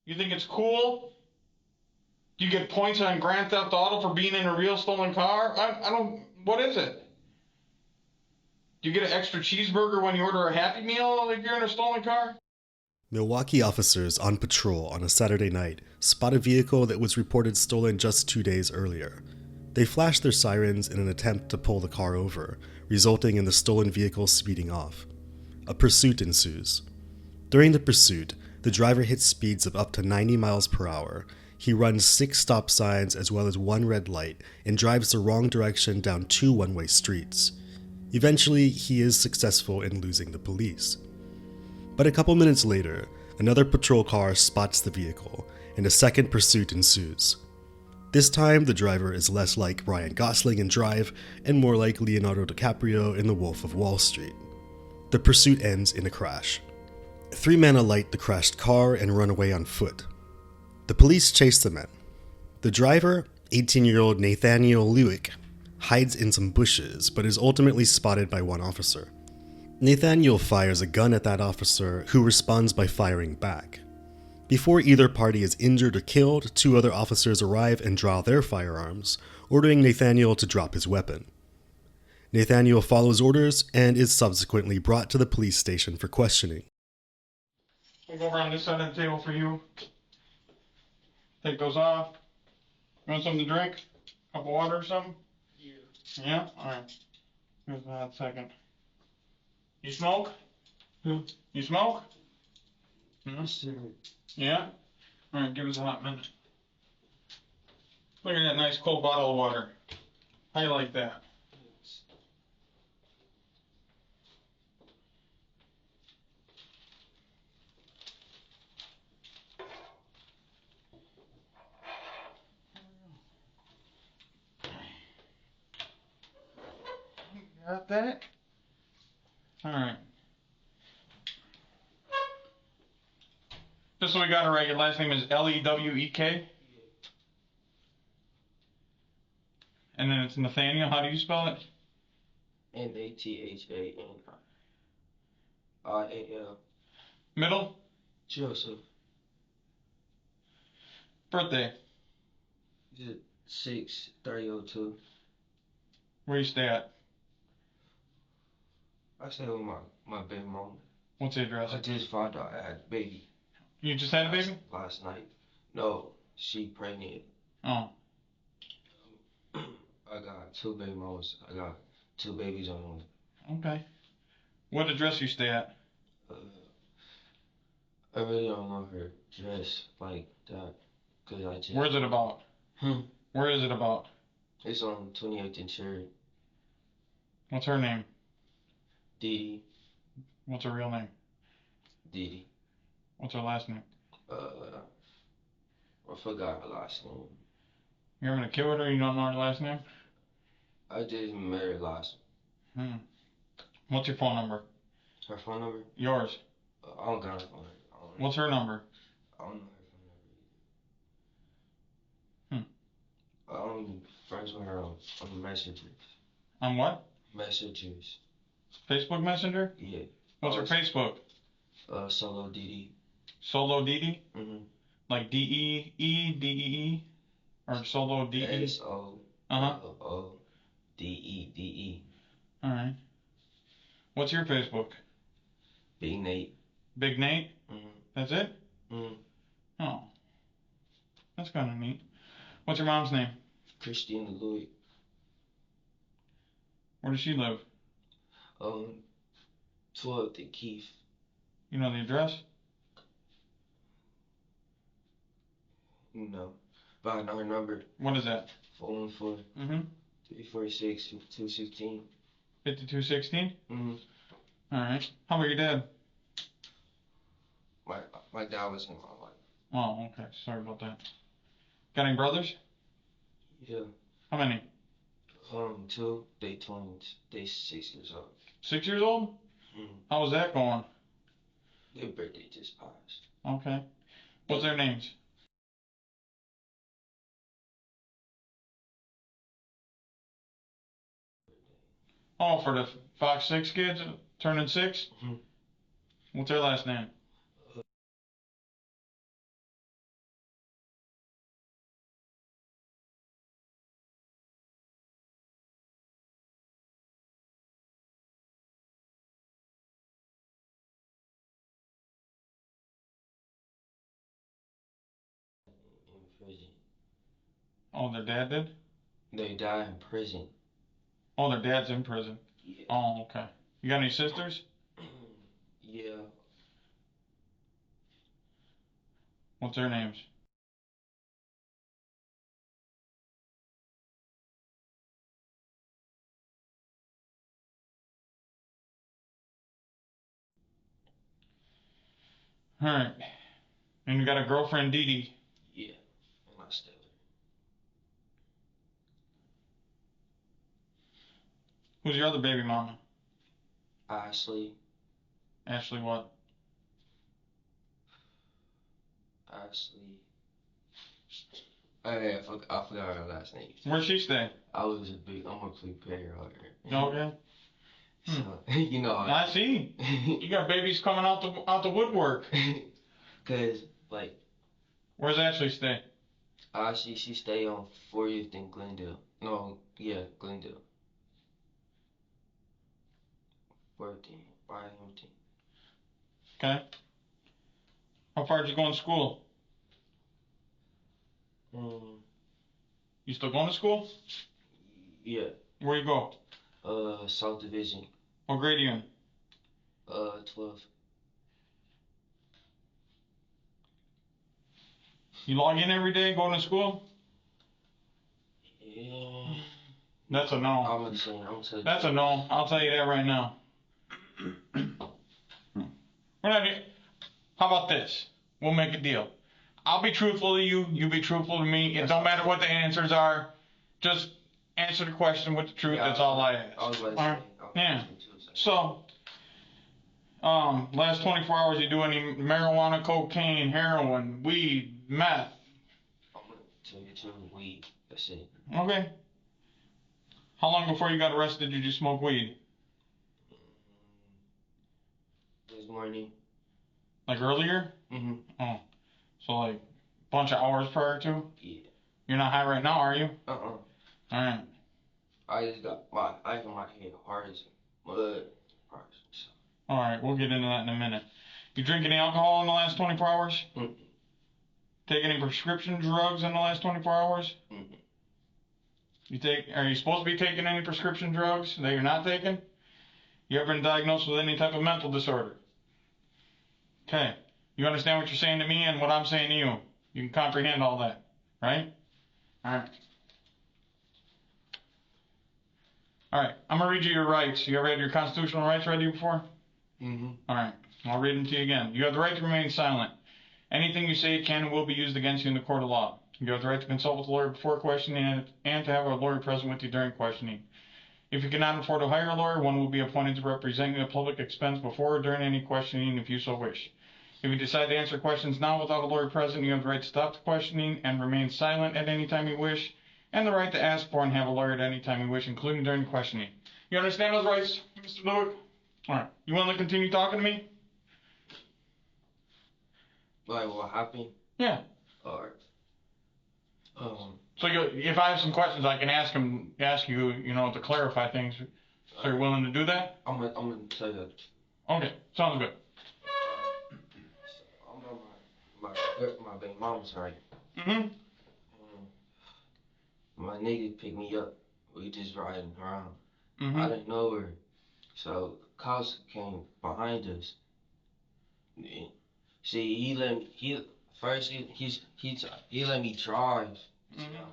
You think it's cool? You get points on Grand Theft Auto for being in a real stolen car? I don't. What is it? Do you get an extra cheeseburger when you order a Happy Meal if you're in a stolen car? Milwaukee officers on patrol on a Saturday night spot a vehicle that was reported stolen just 2 days earlier. They flash their sirens in an attempt to pull the car over, resulting in the stolen vehicle speeding off. A pursuit ensues. During the pursuit, the driver hits speeds of up to 90 miles per hour. He runs 6 stop signs as well as 1 red light and drives the wrong direction down 2 one-way streets. Eventually, he is successful in losing the police. But a couple minutes later, another patrol car spots the vehicle, and a second pursuit ensues. This time, the driver is less like Ryan Gosling in Drive and more like Leonardo DiCaprio in The Wolf of Wall Street. The pursuit ends in a crash. 3 men alight the crashed car and run away on foot. The police chase the men. The driver, 18-year-old Nathaniel Lewick, hides in some bushes but is ultimately spotted by one officer. Nathaniel fires a gun at that officer, who responds by firing back. Before either party is injured or killed, 2 other officers arrive and draw their firearms, ordering Nathaniel to drop his weapon. Nathaniel follows orders and is subsequently brought to the police station for questioning. We'll go over on this side of the table for you. Take those off. You want something to drink? Cup of water or something? Yeah? Alright. Here's that second. You smoke? You smoke? Yeah? Alright, give us a hot minute. Look at that nice cold bottle of water. How you like that? Got that? Alright. Just so we got it right, your last name is Lewek? And then it's Nathaniel. How do you spell it? Nathaniel. Middle? Joseph. Birthday? 6/30/02. Where you stay at? I stay with my baby mama. What's the address? I just found out I had a baby. You just had a baby? Last night. No, she pregnant. Oh. I got 2 baby mamas. I got 2 babies on the way. Okay. What address you stay at? I really don't know her dress like that. Cause I just. Where's it about? Where is it about? It's on 28th and Cherry. What's her name? Didi. What's her real name? Didi. What's her last name? I forgot her last name. You're having a kid with her? You don't know her last name? I just met her last. What's your phone number? Her phone number? Yours. I don't got her phone number. What's her number? I don't know her phone number. I'm friends with her on Messengers. On what? Messengers. Facebook Messenger? Yeah. What's her Facebook? Solo Didi. Solo Didi? Like D-E-E? Or Solo D-E? SOLODEDE. Alright. What's your Facebook? Big Nate. Big Nate? That's it? Oh. That's kind of neat. What's your mom's name? Christina Louis. Where does she live? 12th and Keith. You know the address? No. But I know her number. What is that? 414. 346 216. 5216? Alright. How about your dad? My dad was in my life. Oh, okay. Sorry about that. Got any brothers? Yeah. How many? 2. They twins. They 6 years old. 6 years old? How was that going? Their birthday just passed. Okay. What's their names? Oh, for the Fox 6 kids turning 6? What's their last name? prison. Oh, their dad did? They died in prison. Oh, their dad's in prison. Yeah. Oh, okay. You got any sisters? Yeah. What's their names? Alright. And you got a girlfriend, Dee Dee. Yeah. And I still. Who's your other baby mama? Ashley. Ashley what? Ashley. I forgot her last name. Where's she stay? I'm a big player out here. Okay. So, you know. I see. You got babies coming out the woodwork. Cause like. Where's Ashley stay? Ashley, she stay on 40th in Glendale. No, yeah, Glendale. 14, by Hampton. Okay. How far did you go in school? You still going to school? Yeah. Where you go? South Division. What grade are you in? 12. You log in every day going to school? Yeah. That's a no. I'm gonna say. That's a no. I'll tell you that right now. We're not. How about this? We'll make a deal. I'll be truthful to you. You be truthful to me. It don't matter what the answers are. Just answer the question with the truth. Yeah, That's all I ask. I was about to All right? say. Yeah. So, last 24 hours, you do any marijuana, cocaine, heroin, weed, meth? I'm gonna tell you two weed. That's it. Okay. How long before you got arrested did you smoke weed? This morning. Like earlier? Mhm. Oh. So like a bunch of hours prior to? Yeah. You're not high right now, are you? Alright. I just got my head hard as mud. Alright, we'll get into that in a minute. You drink any alcohol in the last 24 hours? Mm-mm. Take any prescription drugs in the last 24 hours? Mm-mm. Are you supposed to be taking any prescription drugs that you're not taking? You ever been diagnosed with any type of mental disorder? Okay. You understand what you're saying to me and what I'm saying to you? You can comprehend all that, right? Alright. Alright, I'm gonna read you your rights. You ever had your constitutional rights read to you before? Mm-hmm. Alright, I'll read them to you again. You have the right to remain silent. Anything you say can and will be used against you in the court of law. You have the right to consult with a lawyer before questioning and to have a lawyer present with you during questioning. If you cannot afford to hire a lawyer, one will be appointed to represent you at public expense before or during any questioning if you so wish. If you decide to answer questions now without a lawyer present, you have the right to stop the questioning and remain silent at any time you wish, and the right to ask for and have a lawyer at any time you wish, including during questioning. You understand those rights, Mr. Lewick? Alright. You want to continue talking to me? Like what happened? Yeah. Or So if I have some questions, I can ask you, to clarify things. So you're willing to do that? I'm gonna tell you. Okay, sounds good. I'm on my baby mama's right. Mm-hmm. My nigga picked me up. We just riding around. Mm-hmm. I didn't know her. So cops came behind us. See, he let me drive. Mm-hmm.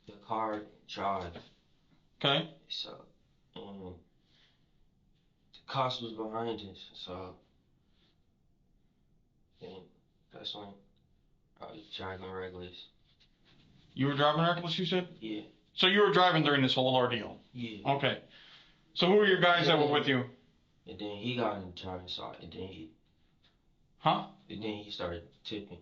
The car drive. Okay. So, the cops was behind us. So, and that's when I was driving reckless. You were driving reckless, you said? Yeah. So you were driving during this whole ordeal? Yeah. Okay. So who were your guys that were with you? And then he got in the driving side, and then he started tipping.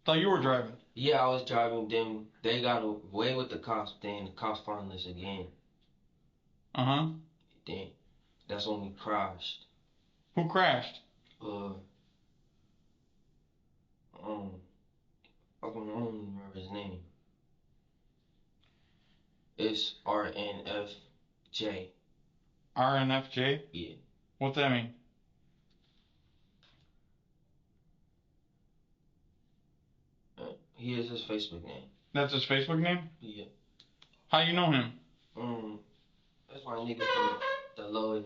Thought you were driving. Yeah, I was driving. Then they got away with the cops. Then the cops found us again. Uh-huh. Then that's when we crashed. Who crashed? I don't remember his name. It's RNFJ. RNFJ? Yeah. What's that mean? He is his Facebook name. That's his Facebook name? Yeah. How you know him? That's my nigga from the low.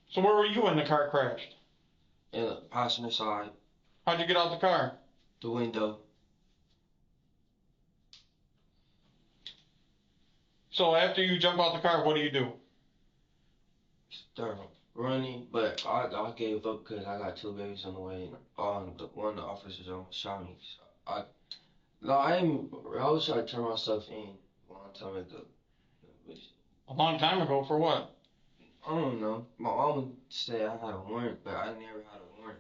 So where were you when the car crashed? In the passenger side, How'd you get out the car? the window. So after you jump out the car, what do? Start running, but I gave up because I got 2 babies on the way, and one of the officers almost shot me. So I was trying to turn myself in a long time ago. A long time ago, for what? I don't know. My mom said I had a warrant, but I never had a warrant.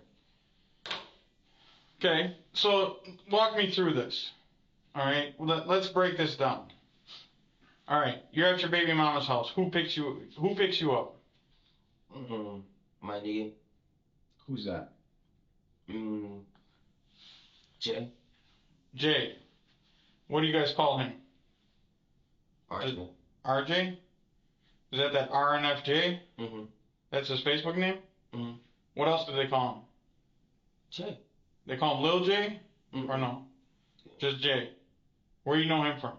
Okay, so walk me through this. Alright, let's break this down. Alright, you're at your baby mama's house. Who picks you up? My nigga. Who's that? Jay. Jay. What do you guys call him? Archie. RJ? Is that RNFJ? That's his Facebook name? What else do they call him? Jay. They call him Lil J? Or no? Just Jay. Where you know him from?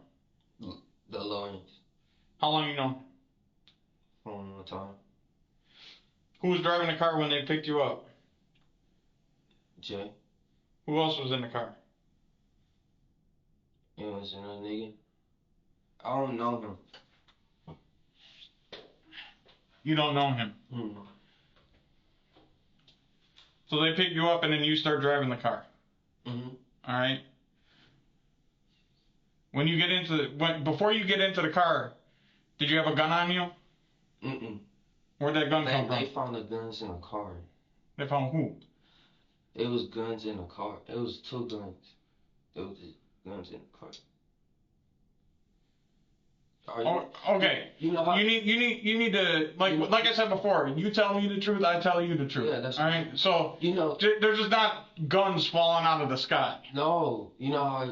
The Lawrence. How long you know him? From the time. Who was driving the car when they picked you up? Jay. Who else was in the car? It was another nigga. I don't know him. You don't know him. So they pick you up and then you start driving the car. Alright? Before you get into the car, did you have a gun on you? Where'd that gun come from? They found the guns in the car. They found who? It was guns in the car. It was 2 guns. It was just guns in the car. Okay. You know how you need to like I said before. You tell me the truth, I tell you the truth. Yeah, that's all right. So there's just not guns falling out of the sky. No, you know how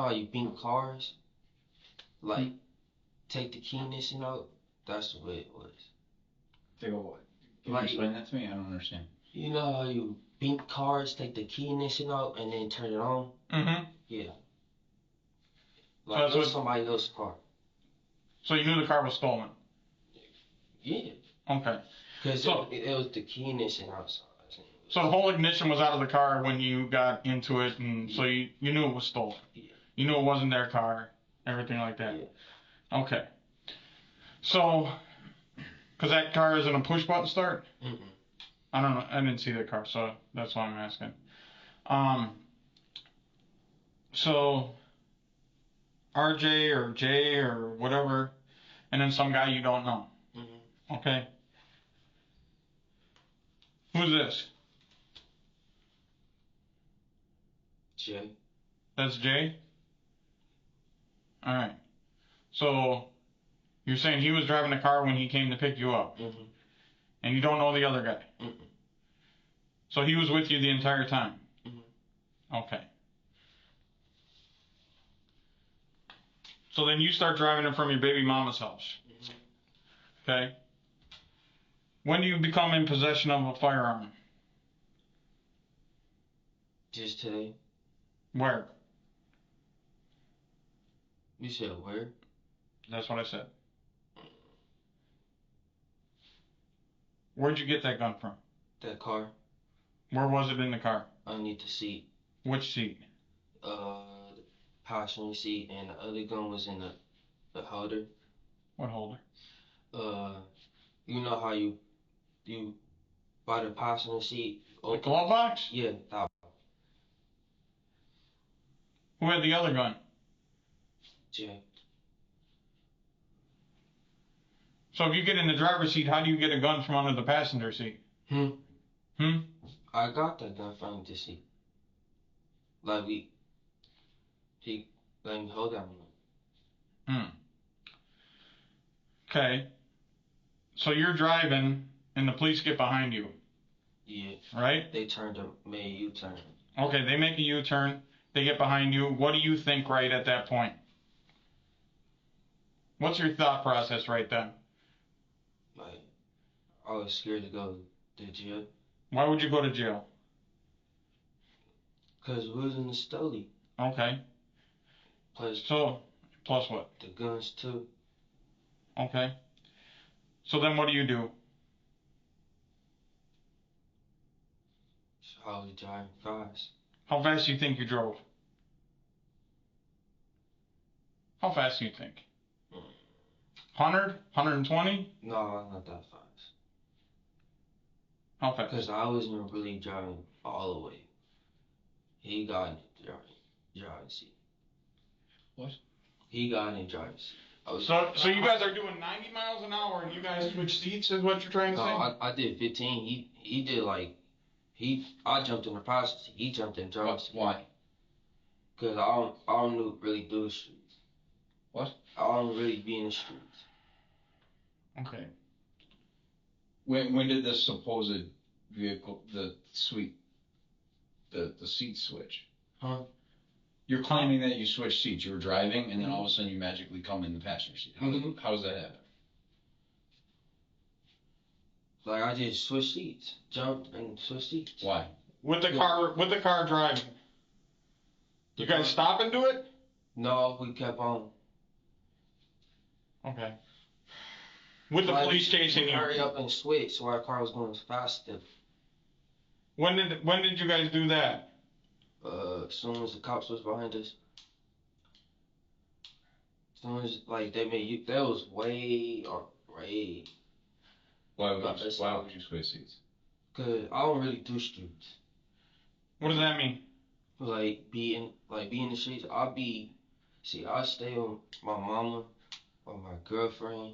you beat cars, like take the key ignition out. That's the way it was. Take a what? Can you explain that to me? I don't understand. You know how you beat cars, take the key ignition out, and then turn it on? Yeah. Like it was somebody else's car. So you knew the car was stolen? Yeah. Okay. Because it was the key ignition outside. So the whole ignition was out of the car when you got into it, and so you knew it was stolen? Yeah. You knew it wasn't their car, everything like that? Yeah. Okay. So, because that car isn't a push-button start? I don't know. I didn't see the car, so that's why I'm asking. So, RJ or J or whatever, and then some guy you don't know. Okay? Who's this? Jay. That's Jay? Alright. So, you're saying he was driving the car when he came to pick you up? And you don't know the other guy? So he was with you the entire time? Okay. So then you start driving him from your baby mama's house. Okay? When do you become in possession of a firearm? Just today. Where? You said where? That's what I said. Where'd you get that gun from? That car. Where was it in the car? Underneath the seat. Which seat? The passenger seat, and the other gun was in the holder. What holder? You know how you by the passenger seat. The glove box? Yeah, that. Who had the other gun? Jay. So if you get in the driver's seat, how do you get a gun from under the passenger seat? I got that gun from the seat. Like he let me hold that one. Okay. So you're driving, and the police get behind you. Yeah. Right? They made a U-turn. Okay, they make a U-turn. They get behind you. What do you think right at that point? What's your thought process right then? Like, I was scared to go to jail. Why would you go to jail? Cause we was in the study. Okay. Plus So, plus what? the guns too. Okay. So then what do you do? So I was driving fast. How fast do you think you drove? How fast do you think? 100? 120? No, not that fast. How fast? Cause I wasn't really driving all the way. He got in the driving seat. What? He got in the driving seat. So you guys are doing 90 miles an hour and you guys switch seats is what you're trying to No, say? I did 15. He did like I jumped in the passenger seat. He jumped in the driving seat. Why? Cause I don't really do the streets. What? I don't really be in the streets. Okay. When did this supposed vehicle, the seat switch? Huh? You're claiming that you switched seats. You were driving, and then all of a sudden you magically come in the passenger seat. How does that happen? Like I just switched seats, jumped and switched seats. Why? With the car driving. You guys stop and do it? No, we kept on. Okay. With the Like, police chasing you. Hurry up and switch, so our car was going faster. When did you guys do that? As soon as the cops was behind us. As soon as like they made you, that was way. Why would you switch seats? Cause I don't really do streets. What does that mean? Like be in the streets. I stay with my mama or my girlfriend.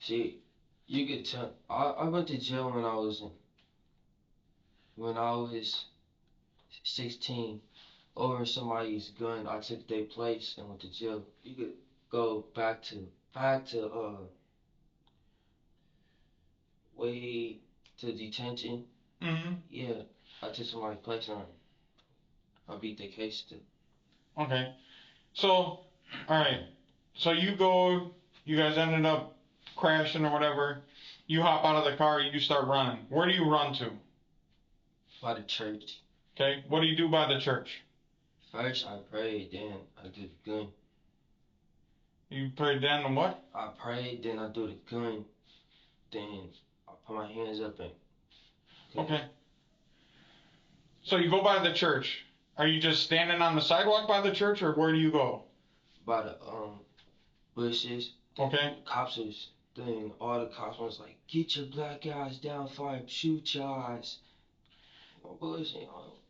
See, you could tell. I went to jail when I was 16 over somebody's gun. I took their place and went to jail. You could go back to way to detention. Mm-hmm. Yeah, I took somebody's place and I beat the case too. Okay. So, alright. So you guys ended up crashing or whatever. You hop out of the car, you start running. Where do you run to? By the church. Okay. What do you do by the church? First I prayed, then I do the gun. You prayed down and what? I prayed, then I do the gun. Then I put my hands up and. Okay. So you go by the church. Are you just standing on the sidewalk by the church, or where do you go? By the bushes. Okay. Cops was then all the cops was like, get your black guys down, fire, shoot your eyes. Bullshit.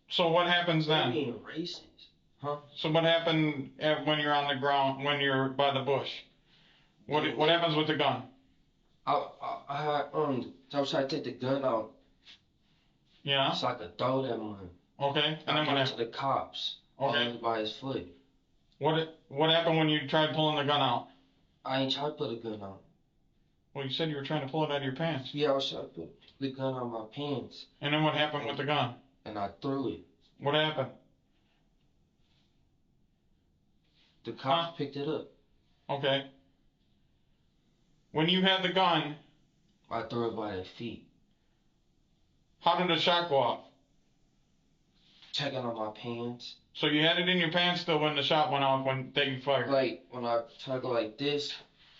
So what happens They then? being racist. Huh? So what happened when you're on the ground, when you're by the bush? What happens with the gun? I had so I was trying to take the gun out Yeah. so I could throw that one. Okay. And then I what went happened? to the cops. Okay. By his foot. What happened when you tried pulling the gun out? I ain't trying to put a gun on. Well, you said you were trying to pull it out of your pants. Yeah, I was trying to put the gun on my pants. And then what happened with the gun? And I threw it. What happened? The cops picked it up. Okay. When you had the gun, I threw it by their feet. how did the shot go off? Checking on my pants. So you had it in your pants still when the shot went off that you fired? Like, when I tried to go like this,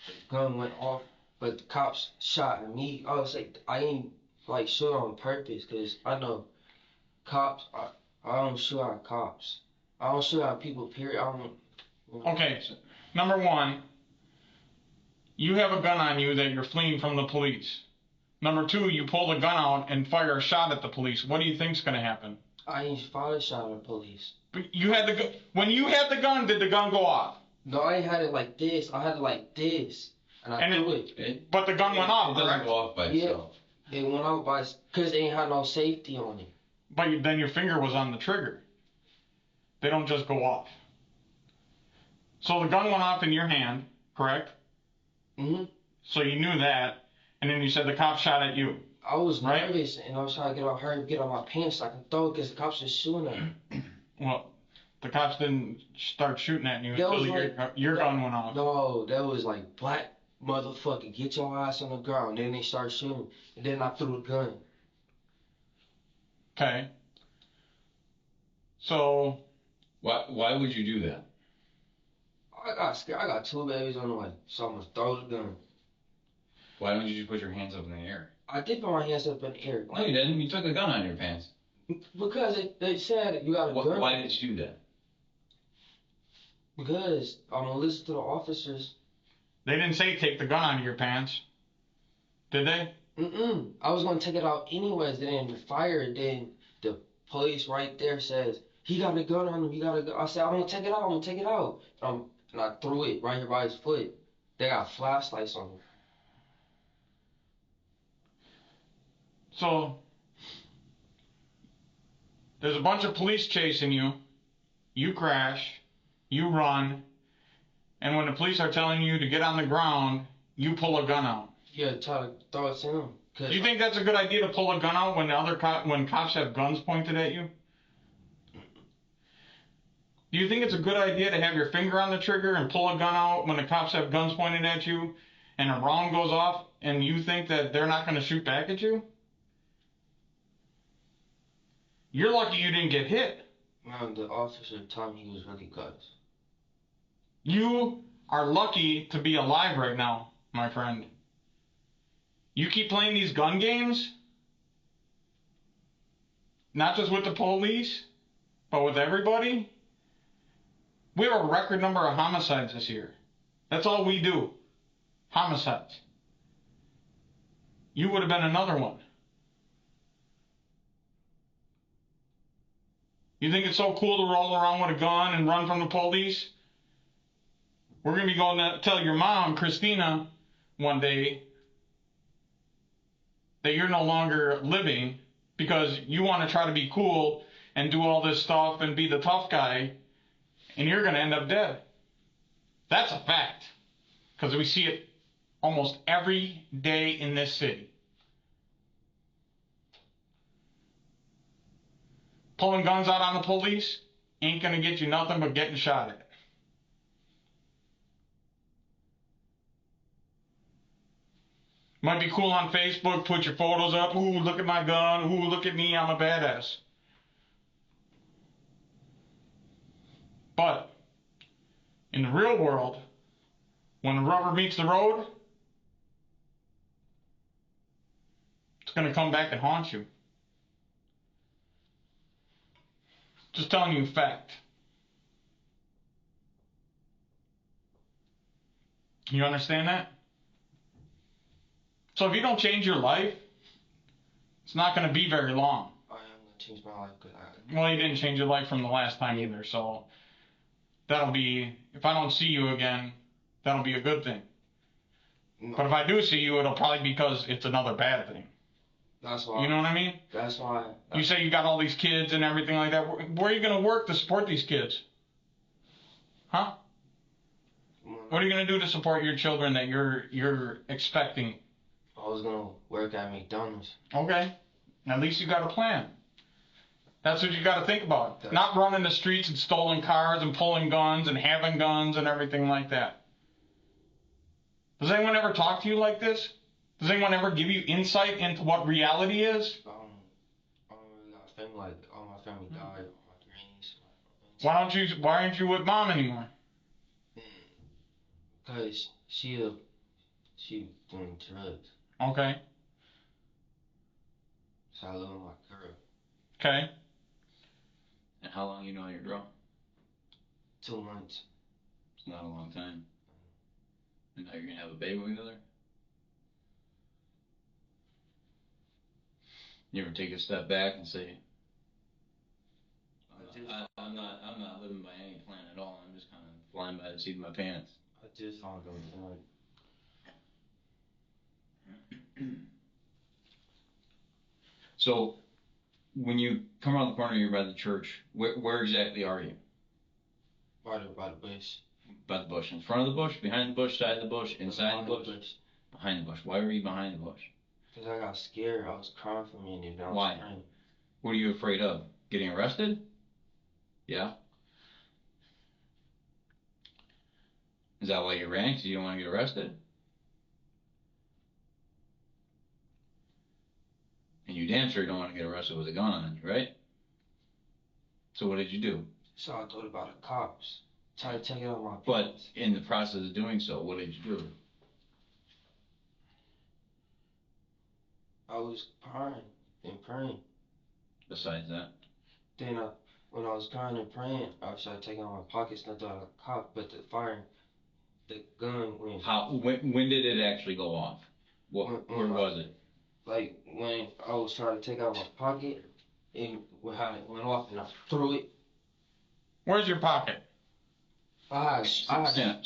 the gun went off, but the cops shot at me. I was like, I ain't, like, shoot on purpose, because I know cops, I don't shoot at cops. I don't shoot at people, period. I don't. Okay, so number one, you have a gun on you that you're fleeing from the police. Number two, you pull the gun out and fire a shot at the police. What do you think's gonna happen? I ain't fired a shot at the police. But you had when you had the gun, did the gun go off? No, I ain't had it like this. I had it like this. And I threw it. But the gun went off, It doesn't correct? go off by itself. It went off because they ain't had no safety on it. But then your finger was on the trigger. They don't just go off. So the gun went off in your hand, correct? Mm-hmm. So you knew that, and then you said the cop shot at you. I was Right. nervous, and I was trying to get on my pants so I can throw it because the cops was shooting at me. Well, the cops didn't start shooting at you That until was your gun went off. No, that was like, black motherfucker, get your ass on the ground. Then they started shooting, and then I threw the gun. Okay. So, Why would you do that? I got scared. I got two babies on the way. So I'm gonna throw the gun. Why don't you just put your hands up in the air? I did put my hands up in the air. No, you didn't. You took a gun out of your pants. Because they said you got a gun. Why did you do that? Because I'm gonna listen to the officers. they didn't say take the gun out of your pants. Did they? I was gonna take it out anyways. Then the fire. Then the police right there says he got a gun on him. He got a gun. I said I'm gonna take it out. I'm gonna take it out. And I threw it right here by his foot. They got flashlights on him. So, there's a bunch of police chasing you. You crash. You run. And when the police are telling you to get on the ground, you pull a gun out. Yeah, try to throw it to him. Do you think that's a good idea to pull a gun out when when cops have guns pointed at you? Do you think it's a good idea to have your finger on the trigger and pull a gun out when the cops have guns pointed at you and a round goes off and you think that they're not going to shoot back at you? You're lucky you didn't get hit. Man, the officer told me he was really good. You are lucky to be alive right now, my friend. You keep playing these gun games, not just with the police, but with everybody. We have a record number of homicides this year. That's all we do. Homicides. You would have been another one. You think it's so cool to roll around with a gun and run from the police? We're going to be going to tell your mom, Christina, one day that you're no longer living because you want to try to be cool and do all this stuff and be the tough guy, and you're going to end up dead. That's a fact, because we see it almost every day in this city. Pulling guns out on the police ain't going to get you nothing but getting shot at. Might be cool on Facebook, put your photos up. Ooh, look at my gun. Ooh, look at me, I'm a badass. But in the real world, when the rubber meets the road, it's going to come back and haunt you. Just telling you a fact. You understand that? So if you don't change your life, it's not going to be very long. I am gonna change my life because Well, you didn't change your life from the last time either, so that'll be, if I don't see you again, that'll be a good thing. No, But if I do see you, it'll probably be because it's another bad thing. that's why. You know what I mean? That's why. You say you got all these kids and everything like that. Where are you going to work to support these kids? Huh? What are you going to do to support your children that you're expecting? I was gonna work at McDonald's. Okay. At least you got a plan. That's what you got to think about. Not running the streets and stolen cars and pulling guns and having guns and everything like that. Does anyone ever talk to you like this? Does anyone ever give you insight into what reality is? I don't really got a family. Like all my family died. All my grannies. Why aren't you with mom anymore? Cause she doing drugs. Okay. So I live with my girl. Okay. And how long you know your girl? 2 months. It's not a long time. And now you're gonna have a baby with her? You ever take a step back and say, I'm not living by any plan at all. I'm just kind of flying by the seat of my pants. I just found out. So, when you come around the corner, you're by the church. Where exactly are you? By the bush. By the bush. In front of the bush? Behind the bush? Side of the bush? Inside the bush? Behind the bush. Why were you behind the bush? Because I got scared. I was crying for a minute. Why? What are you afraid of? Getting arrested? Yeah. Is that why you ran? Because you don't want to get arrested? And you damn sure don't want to get arrested with a gun on you, right? So what did you do? So I thought about the cops. Tried to take it out my But pants. in the process of doing so, what did you do? I was crying and praying. Besides that, Then when I was crying and praying, I started taking out my pockets and I thought a cop, but the gun went. when did it actually go off? Where was it? Like when I was trying to take out my pocket, it went off and I threw it. Where's your pocket? I Stand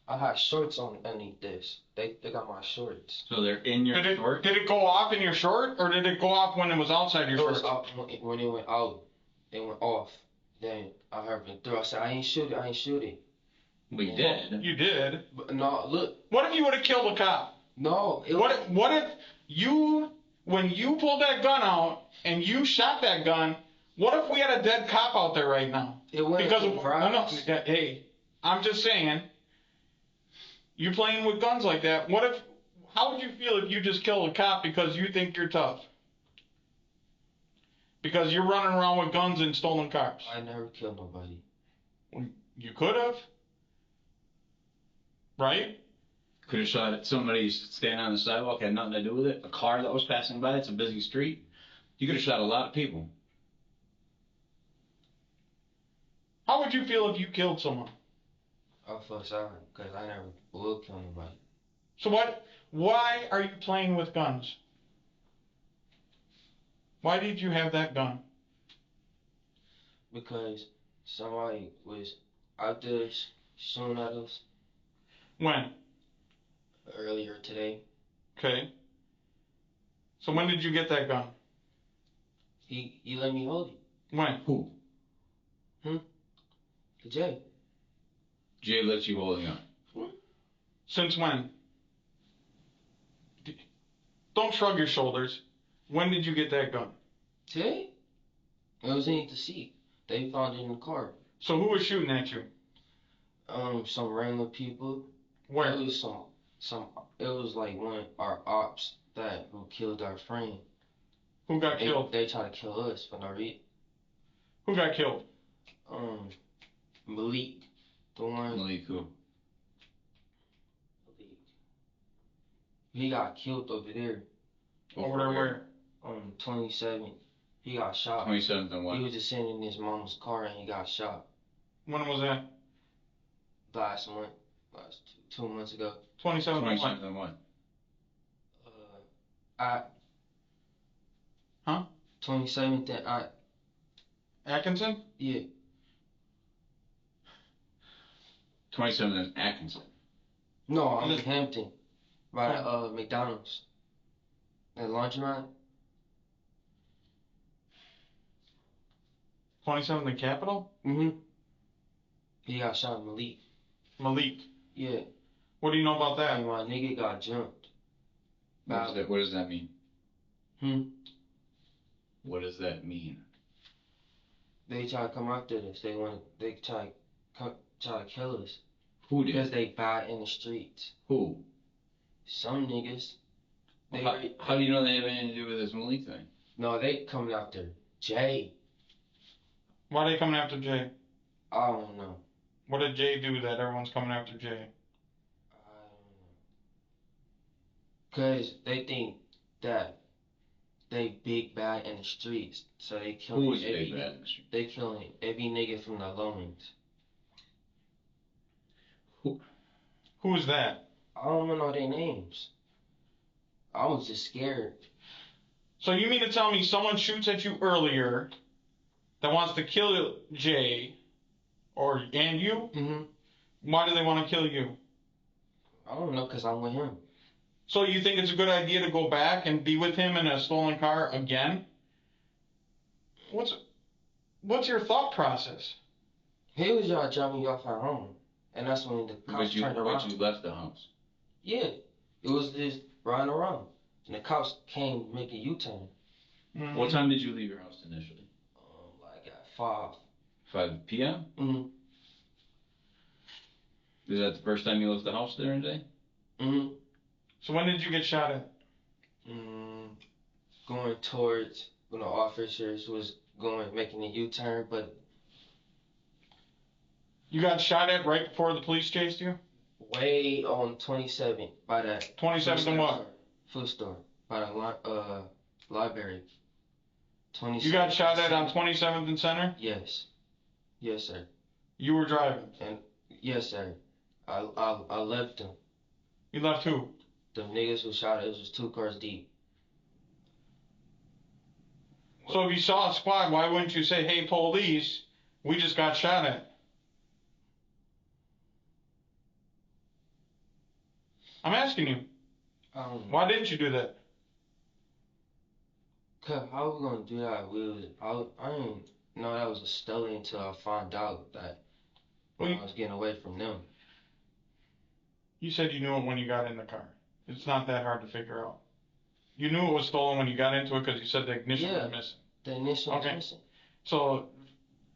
up. had shorts on underneath this. They got my shorts. So they're in your Did short? it go off in your short, or did it go off when it was outside your It was short? out, when it went out, it went off. Then I heard it through. I said, I ain't shoot it. We did. You did. But no, look, What if you would have killed a cop? no. What if you, when you pulled that gun out and you shot that gun, what if we had a dead cop out there right now? It went Because through grass. hey, I'm just saying, you playing with guns like that. How would you feel if you just killed a cop because you think you're tough? Because you're running around with guns and stolen cars. I never killed nobody. You could have. Right? Could have shot at somebody standing on the sidewalk, had nothing to do with it. A car that was passing by, it's a busy street. You could have shot a lot of people. How would you feel if you killed someone? I feel sorry because I never will kill nobody. So why are you playing with guns? Why did you have that gun? Because somebody was out there shooting at us When? earlier today. Okay. So when did you get that gun? He let me hold it. When? Who? The Jay. Jay lets you hold a gun. Since when? Don't shrug your shoulders. When did you get that gun? Today? It was in the seat. They found it in the car. So who was shooting at you? Some random people. Where? It was it was like one of our ops who killed our friend. Who got killed? They tried to kill us for no reason. Who got killed? Malik. The one. Malik who? He got killed over there. Over there where? 27. He got shot. 27th and what? He was just sitting in his mama's car and he got shot When was that? last 2 months ago. 27th. 27th and what? Huh? 27th and Atkinson? yeah. 27th and Atkinson. No, I'm in Hampton. By the McDonald's. At laundromat. 27th and Capitol? He got shot, Malik. Malik. Yeah. What do you know about that? And my nigga got jumped. What does that mean? What does that mean? They try to come after us. They try to kill us. Who did? Because they bad in the streets. Who? Some niggas. How do you know they have anything to do with this Malik thing? No, they coming after Jay. Why are they coming after Jay? I don't know. What did Jay do that everyone's coming after Jay? I don't know. Because they think that they big bad in the streets. So they killing Who is big bad in the street? They killing every nigga from the loans. Who is that? I don't know their names. I was just scared. So you mean to tell me someone shoots at you earlier that wants to kill Jay and you? Why do they want to kill you? I don't know, because I'm with him. So you think it's a good idea to go back and be with him in a stolen car again? What's your thought process? He was trying to drop me off at home. And that's when the cops turned around. But you left the house. Yeah. It was just riding around. And the cops came make a U-turn. What time did you leave your house initially? Like at 5. 5 p.m.? Is that the first time you left the house there today? So when did you get shot at? Going towards when the officers was making a U-turn, but You got shot at right before the police chased you? Way on 27th by that 27th and what? food store by the library. 27th. You got shot at on 27th and Center? Yes. Yes, sir. You were driving? And yes, sir. I left them. You left who? The niggas who shot us was 2 cars deep. So if you saw a squad, why wouldn't you say, hey, police, we just got shot at? I'm asking you. Why didn't you do that? Cause how we gonna do that? I didn't know that was a stolen until I found out that I was getting away from them. You said you knew it when you got in the car. It's not that hard to figure out. You knew it was stolen when you got into it because you said the ignition was missing. The ignition was missing. So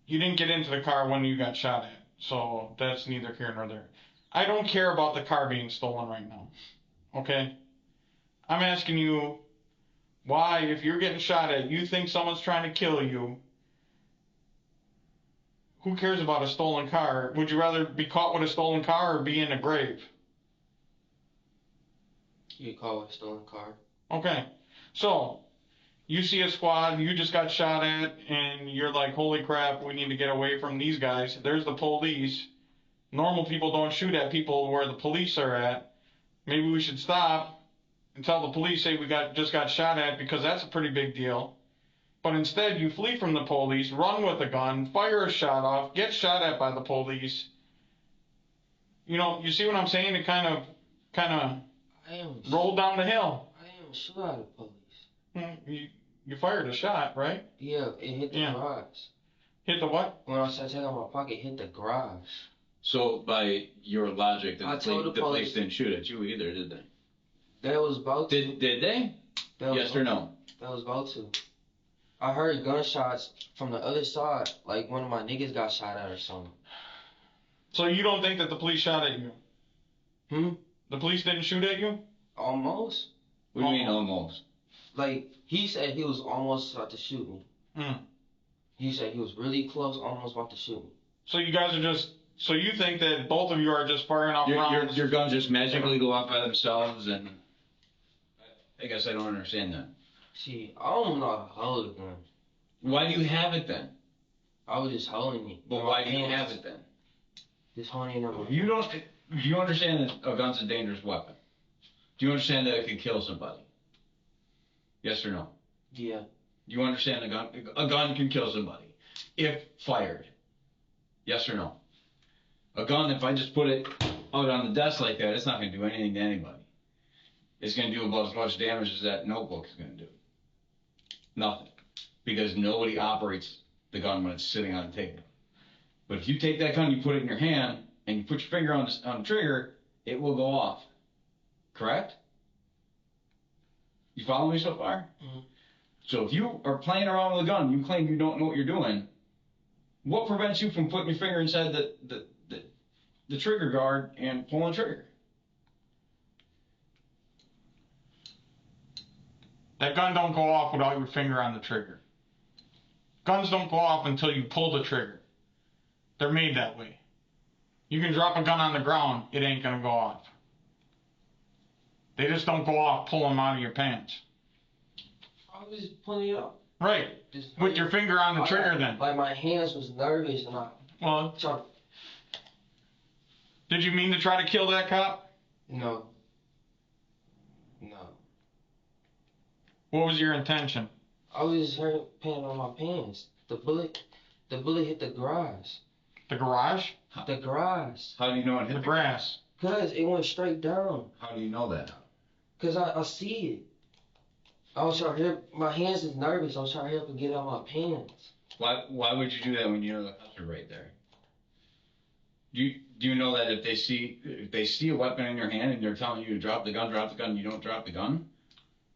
you didn't get into the car when you got shot at. So that's neither here nor there. I don't care about the car being stolen right now. Okay? I'm asking you why, if you're getting shot at, you think someone's trying to kill you. Who cares about a stolen car? Would you rather be caught with a stolen car or be in a grave? You call it a stolen car. Okay. So, you see a squad, you just got shot at, and you're like, holy crap, we need to get away from these guys. There's the police. Normal people don't shoot at people where the police are at. Maybe we should stop and tell the police, hey, we just got shot at, because that's a pretty big deal. But instead, you flee from the police, run with a gun, fire a shot off, get shot at by the police. You know, you see what I'm saying? It kind of rolled down the hill. I didn't even shoot at the police. You fired a shot, right? Yeah, it hit the garage. Hit the what? When I started taking out my pocket, it hit the garage. So by your logic, the told the police didn't shoot at you either, did they? They was about to. Did they? Yes or no? They was about to. I heard gunshots from the other side, like one of my niggas got shot at or something. So you don't think that the police shot at you? The police didn't shoot at you? Almost. What do you mean almost? Like, he said he was almost about to shoot me. He said he was really close, almost about to shoot me. So you guys are just, so you think that both of you are just firing off rounds? Your guns just magically go off by themselves, and I guess I don't understand that. See, I don't know how to hold a gun. Why do you have it then? I was just holding it. But why do you have it then? Just holding it. Do you understand that a gun's a dangerous weapon? Do you understand that it can kill somebody? Yes or no? Yeah. Do you understand a gun can kill somebody if fired? Yes or no? A gun, if I just put it out on the desk like that, it's not going to do anything to anybody. It's going to do about as much damage as that notebook is going to do. Nothing. Because nobody operates the gun when it's sitting on the table. But if you take that gun, you put it in your hand, and you put your finger on the trigger, it will go off. Correct? You follow me so far? Mm-hmm. So if you are playing around with a gun, you claim you don't know what you're doing, what prevents you from putting your finger inside the trigger guard and pulling the trigger? That gun don't go off without your finger on the trigger. Guns don't go off until you pull the trigger. They're made that way. You can drop a gun on the ground, it ain't gonna go off. They just don't go off, pull them out of your pants. I was just pulling it up. Right. With your finger on the trigger then. Like my hands was nervous and Well, did you mean to try to kill that cop? No. What was your intention? I was just paying on my pants. The bullet hit the garage. The garage? The garage. How do you know it hit the grass? Cause it went straight down. How do you know that? Cause I see it. I was trying to help. My hands is nervous. I was trying to help him get out my pants. Why would you do that when you know the cops are right there? Do you know that if they see a weapon in your hand and they're telling you to drop the gun, you don't drop the gun?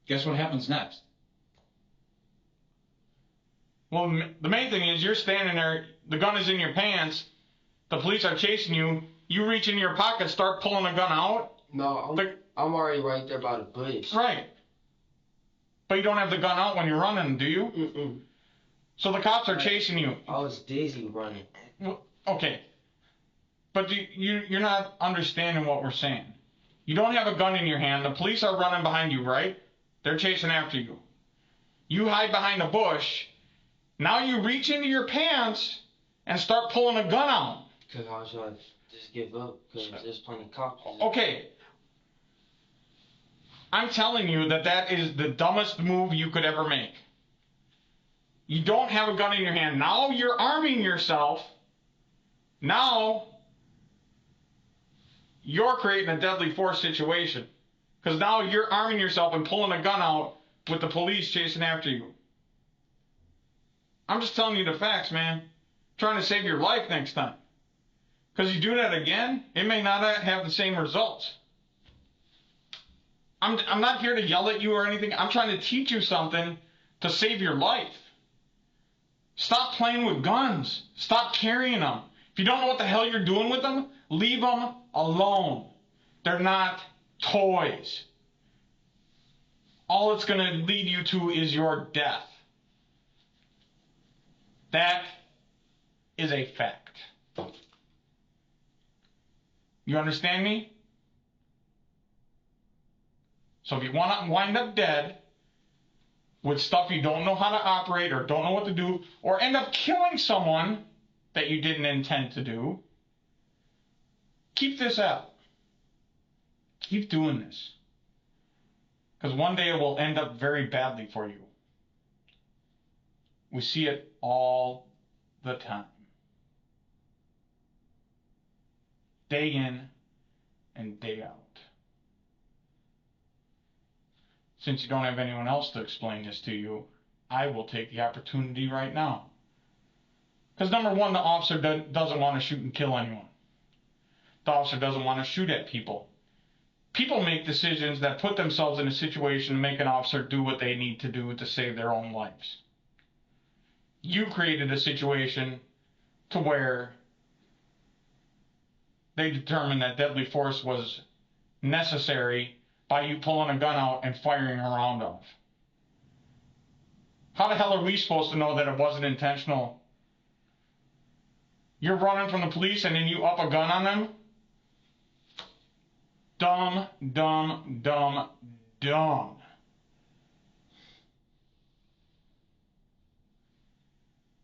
Guess what happens next? Well, the main thing is you're standing there, the gun is in your pants, the police are chasing you, you reach into your pocket, start pulling the gun out. No, I'm already right there by the bush. Right. But you don't have the gun out when you're running, do you? So the cops are chasing you. I was dizzy running. Okay. But you're not understanding what we're saying. You don't have a gun in your hand. The police are running behind you, right? They're chasing after you. You hide behind a bush. Now you reach into your pants and start pulling a gun out. Because I was like, just give up, because there's plenty of cops. Okay. I'm telling you that is the dumbest move you could ever make. You don't have a gun in your hand. Now you're arming yourself. Now you're creating a deadly force situation. Because now you're arming yourself and pulling a gun out with the police chasing after you. I'm just telling you the facts, man. Trying to save your life next time. Because you do that again, it may not have the same results. I'm not here to yell at you or anything. I'm trying to teach you something to save your life. Stop playing with guns. Stop carrying them. If you don't know what the hell you're doing with them, leave them alone. They're not toys. All it's going to lead you to is your death. That is a fact. You understand me? So if you want to wind up dead with stuff you don't know how to operate or don't know what to do, or end up killing someone that you didn't intend to do, keep this up. Keep doing this. Because one day it will end up very badly for you. We see it all the time. Day in and day out. Since you don't have anyone else to explain this to you, I will take the opportunity right now. Because number one, the officer doesn't want to shoot and kill anyone. The officer doesn't want to shoot at people. People make decisions that put themselves in a situation to make an officer do what they need to do to save their own lives. You created a situation to where they determined that deadly force was necessary by you pulling a gun out and firing a round off. How the hell are we supposed to know that it wasn't intentional? You're running from the police and then you up a gun on them? Dumb, dumb, dumb, dumb.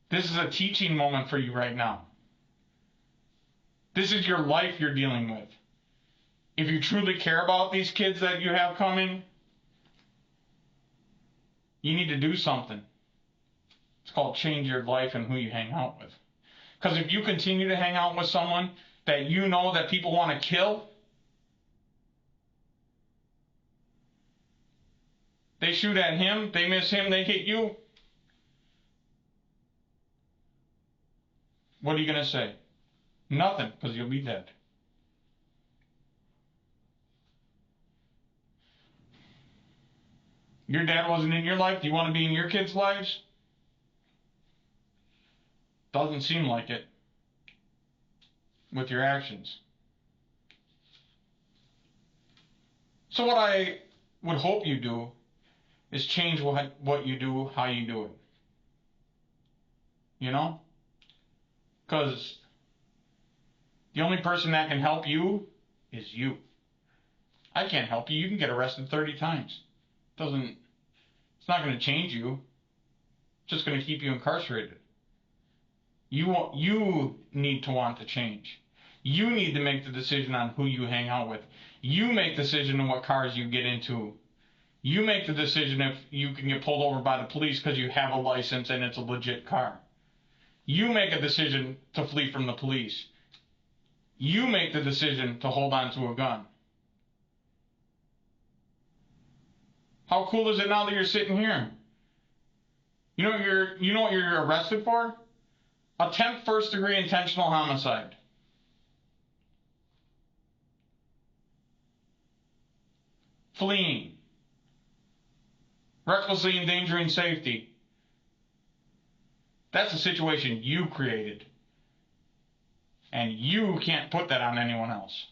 This is a teaching moment for you right now. This is your life you're dealing with. If you truly care about these kids that you have coming, you need to do something. It's called change your life and who you hang out with. Because if you continue to hang out with someone that you know that people want to kill, they shoot at him, they miss him, they hit you, what are you going to say? Nothing, because you'll be dead. Your dad wasn't in your life. Do you want to be in your kids' lives? Doesn't seem like it with your actions. So what I would hope you do is change what you do, how you do it. You know? Because the only person that can help you is you. I can't help you. You can get arrested 30 times. It's not going to change you. It's just going to keep you incarcerated. You need to want to change. You need to make the decision on who you hang out with. You make the decision on what cars you get into. You make the decision if you can get pulled over by the police because you have a license and it's a legit car. You make a decision to flee from the police. You make the decision to hold on to a gun. How cool is it now that you're sitting here? You know what you're arrested for? Attempt first-degree intentional homicide. Fleeing. Recklessly endangering safety. That's a situation you created. And you can't put that on anyone else.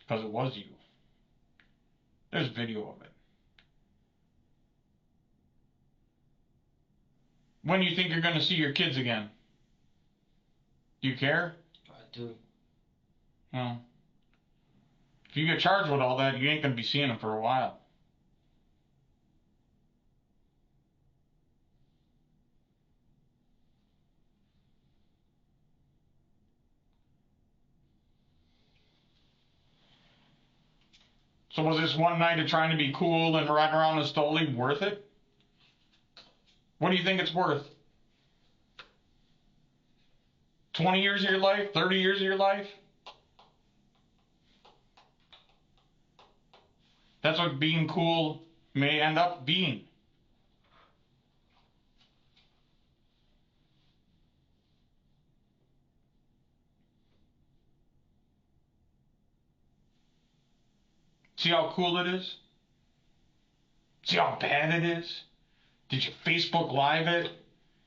Because it was you. There's video of it. When do you think you're going to see your kids again? Do you care? I do. Well, if you get charged with all that, you ain't gonna be seeing them for a while. So was this one night of trying to be cool and riding around a Stoli worth it? What do you think it's worth? 20 years of your life? 30 years of your life? That's what being cool may end up being. See how cool it is? See how bad it is? Did you Facebook Live it?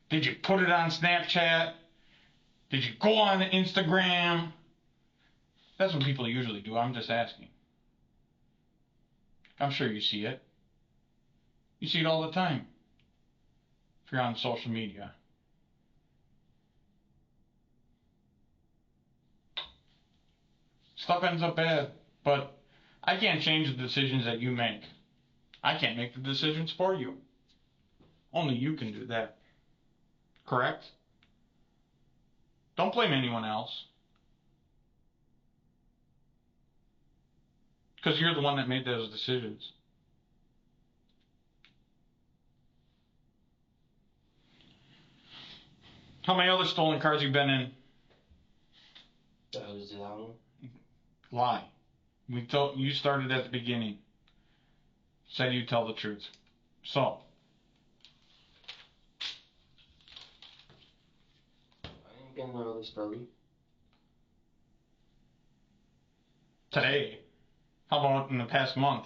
Did you put it on Snapchat? Did you go on Instagram? That's what people usually do. I'm just asking. I'm sure you see it. You see it all the time. If you're on social media. Stuff ends up bad. But I can't change the decisions that you make. I can't make the decisions for you. Only you can do that. Correct? Don't blame anyone else. Because you're the one that made those decisions. How many other stolen cars you been in? That was the one. Lie. You started at the beginning. Said you tell the truth. So. I ain't getting no other story. Today. How about in the past month?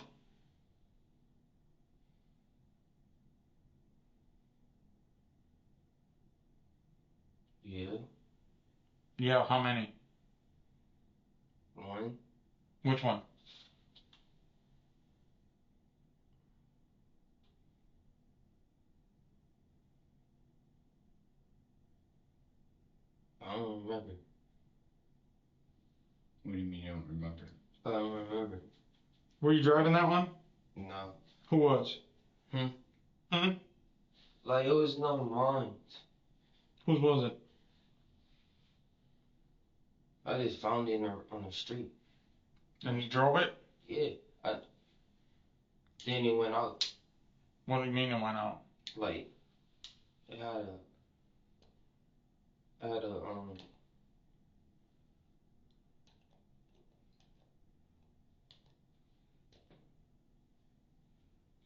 Yeah. Yeah, how many? One. Which one? I don't remember. What do you mean you don't remember? I don't remember. Were you driving that one? No. Who was? Hmm? Hmm? Like, it was not mine. Whose was it? I just found it on the street. And you drove it? Yeah. Then it went out. What do you mean it went out? Like, it had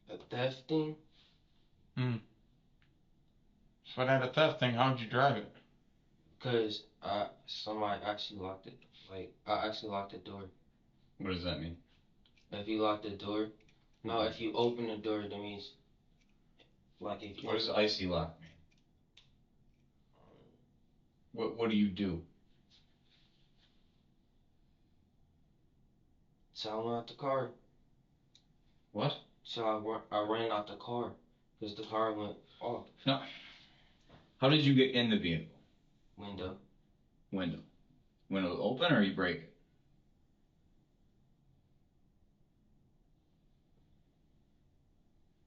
a theft thing. Hmm. So it had a theft thing. How'd you drive it? Cause somebody actually locked it. Like, I actually locked the door. What does that mean? If you lock the door, no, if you open the door, that means, like, if you. What does icy lock mean? What do you do? So I went out the car. What? So I ran out the car, cause the car went off. No. How did you get in the vehicle? Window. Window. Window open or you break it?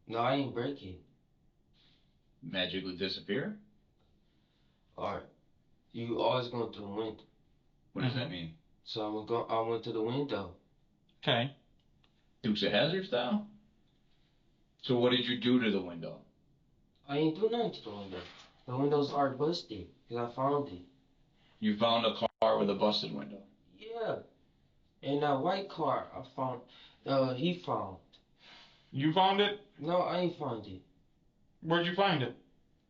No, I ain't break it. Magically disappear? Alright. You always going through the window. What does that mean? So I went to the window. Okay. Dukes of Hazzard style? So what did you do to the window? I ain't do nothing to the window. The windows are busted, cause I found it. You found a car with a busted window. Yeah. And that white car I found, he found. You found it? No, I ain't found it. Where'd you find it?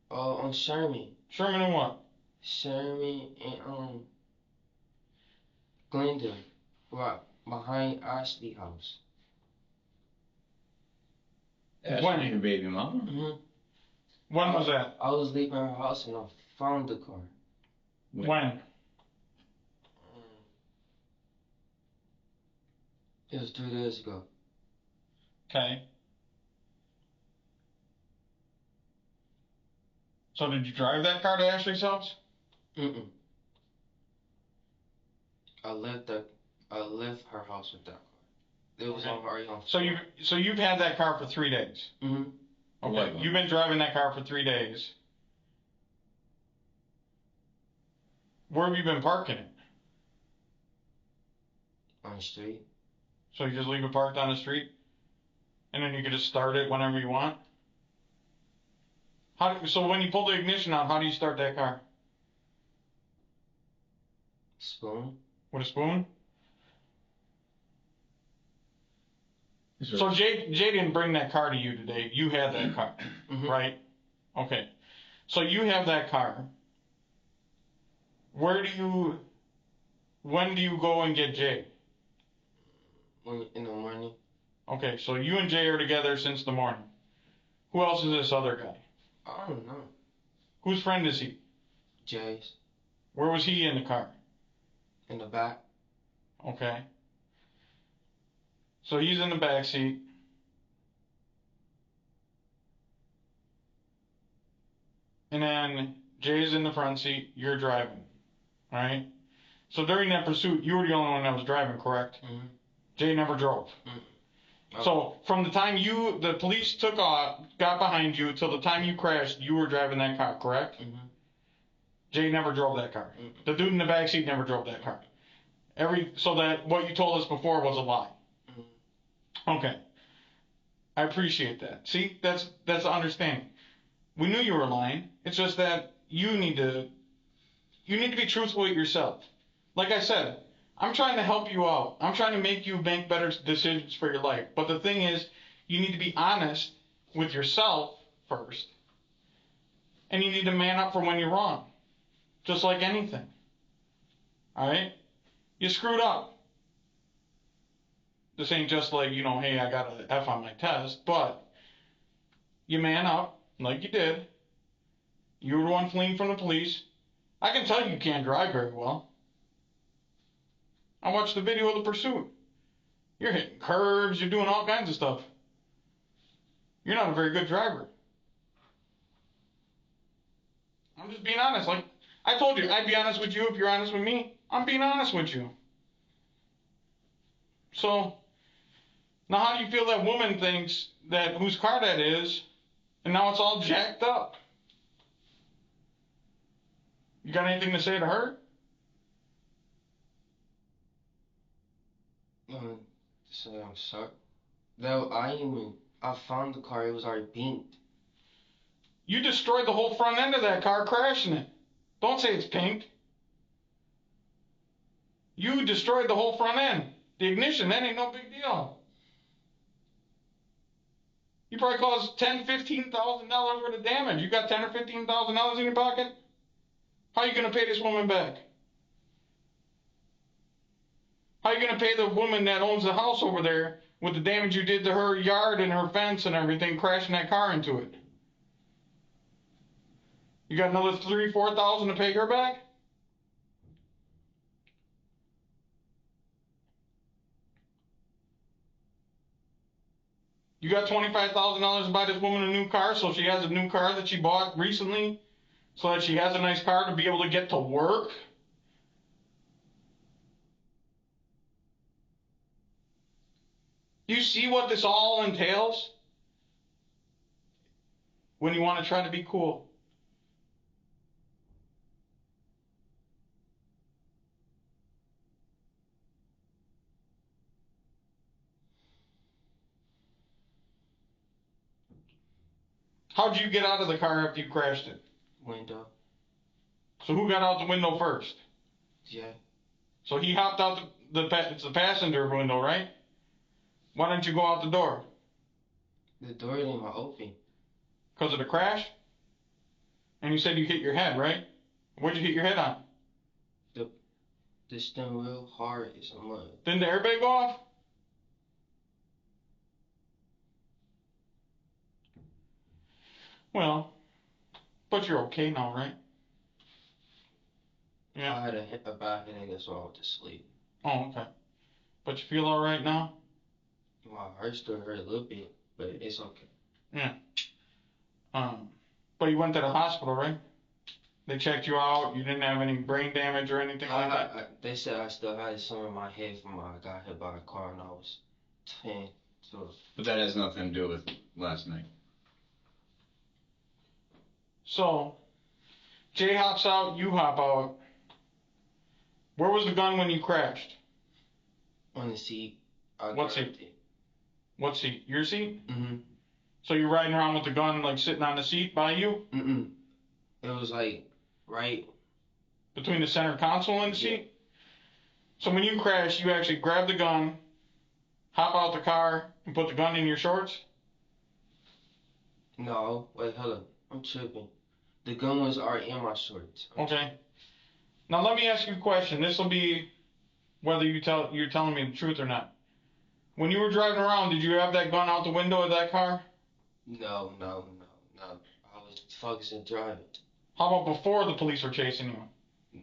On Sherman. Sherman and what? Sherman and, Glendale. Right behind Ashley house. That's When? your baby mama? Mm-hmm. When was that? I was leaving her house and I found the car. When? It was 3 days ago. Okay. So did you drive that car to Ashley's house? Mm-mm. I left I left her house with that car. It was already on. So you've had that car for 3 days. Mm-hmm. Okay. What? You've been driving that car for 3 days. Where have you been parking it? On the street. So you just leave it parked on the street, and then you can just start it whenever you want. So when you pull the ignition out, how do you start that car? Spoon. With a spoon? Is there- So Jay didn't bring that car to you today. You had that car, Mm-hmm. right? Okay. So you have that car. When do you go and get Jay? In the morning. Okay, so you and Jay are together since the morning. Who else is this other guy? I don't know. Whose friend is he? Jay's. Where was he in the car? In the back. Okay. So he's in the back seat. And then Jay's in the front seat. You're driving. Alright? So during that pursuit, you were the only one that was driving, correct? Mm-hmm. Jay never drove. Mm-hmm. So from the time the police took off, got behind you, till the time you crashed, you were driving that car, correct? Mm-hmm. Jay never drove that car. Mm-hmm. The dude in the back seat never drove that car. So that what you told us before was a lie. Mm-hmm. Okay. I appreciate that. See, that's the understanding. We knew you were lying. It's just that you need to be truthful with yourself. Like I said, I'm trying to help you out. I'm trying to make you make better decisions for your life. But the thing is, you need to be honest with yourself first. And you need to man up for when you're wrong. Just like anything. Alright? You screwed up. This ain't just like, hey, I got an F on my test, but you man up, like you did. You were the one fleeing from the police. I can tell you can't drive very well. I watched the video of the pursuit. You're hitting curves, you're doing all kinds of stuff. You're not a very good driver. I'm just being honest. Like I told you, I'd be honest with you if you're honest with me. I'm being honest with you. So, now how do you feel that woman thinks that whose car that is, and now it's all jacked up? You got anything to say to her? So I'm sorry. I found the car, it was already pinked. You destroyed the whole front end of that car crashing it. Don't say it's pink. You destroyed the whole front end. The ignition, that ain't no big deal. You probably caused $10,000-$15,000 worth of damage. You got $10,000 or $15,000 in your pocket? How are you going to pay this woman back? How are you going to pay the woman that owns the house over there with the damage you did to her yard and her fence and everything, crashing that car into it? You got another $3,000-$4,000 to pay her back? You got $25,000 to buy this woman a new car, so she has a new car that she bought recently, so that she has a nice car to be able to get to work? Do you see what this all entails? When you want to try to be cool. How'd you get out of the car after you crashed it? Window. So who got out the window first? Yeah. So he hopped out it's the passenger window, right? Why didn't you go out the door? The door didn't even open. Because of the crash? And you said you hit your head, right? What'd you hit your head on? The steering wheel hard as a mud. Didn't the airbag go off? Well, but you're okay now, right? Yeah. I had a bad headache, that's why I went to sleep. Oh, okay. But you feel alright now? My heart still hurt a little bit, but it's okay. Yeah. But you went to the hospital, right? They checked you out. You didn't have any brain damage or anything like that. They said I still had some in my head from when I got hit by a car when I was 10. So. But that has nothing to do with last night. So, Jay hops out. You hop out. Where was the gun when you crashed? On the seat. What seat? What seat? Your seat? Mm-hmm. So you're riding around with the gun like sitting on the seat by you? Mm-mm. It was like right between the center console and the seat? So when you crash, you actually grab the gun, hop out the car, and put the gun in your shorts? No, wait, hold up. I'm tripping. The gun was already in my shorts. Okay. Now let me ask you a question. This will be whether you're telling me the truth or not. When you were driving around, did you have that gun out the window of that car? No. I was focusing driving. How about before the police were chasing you? No.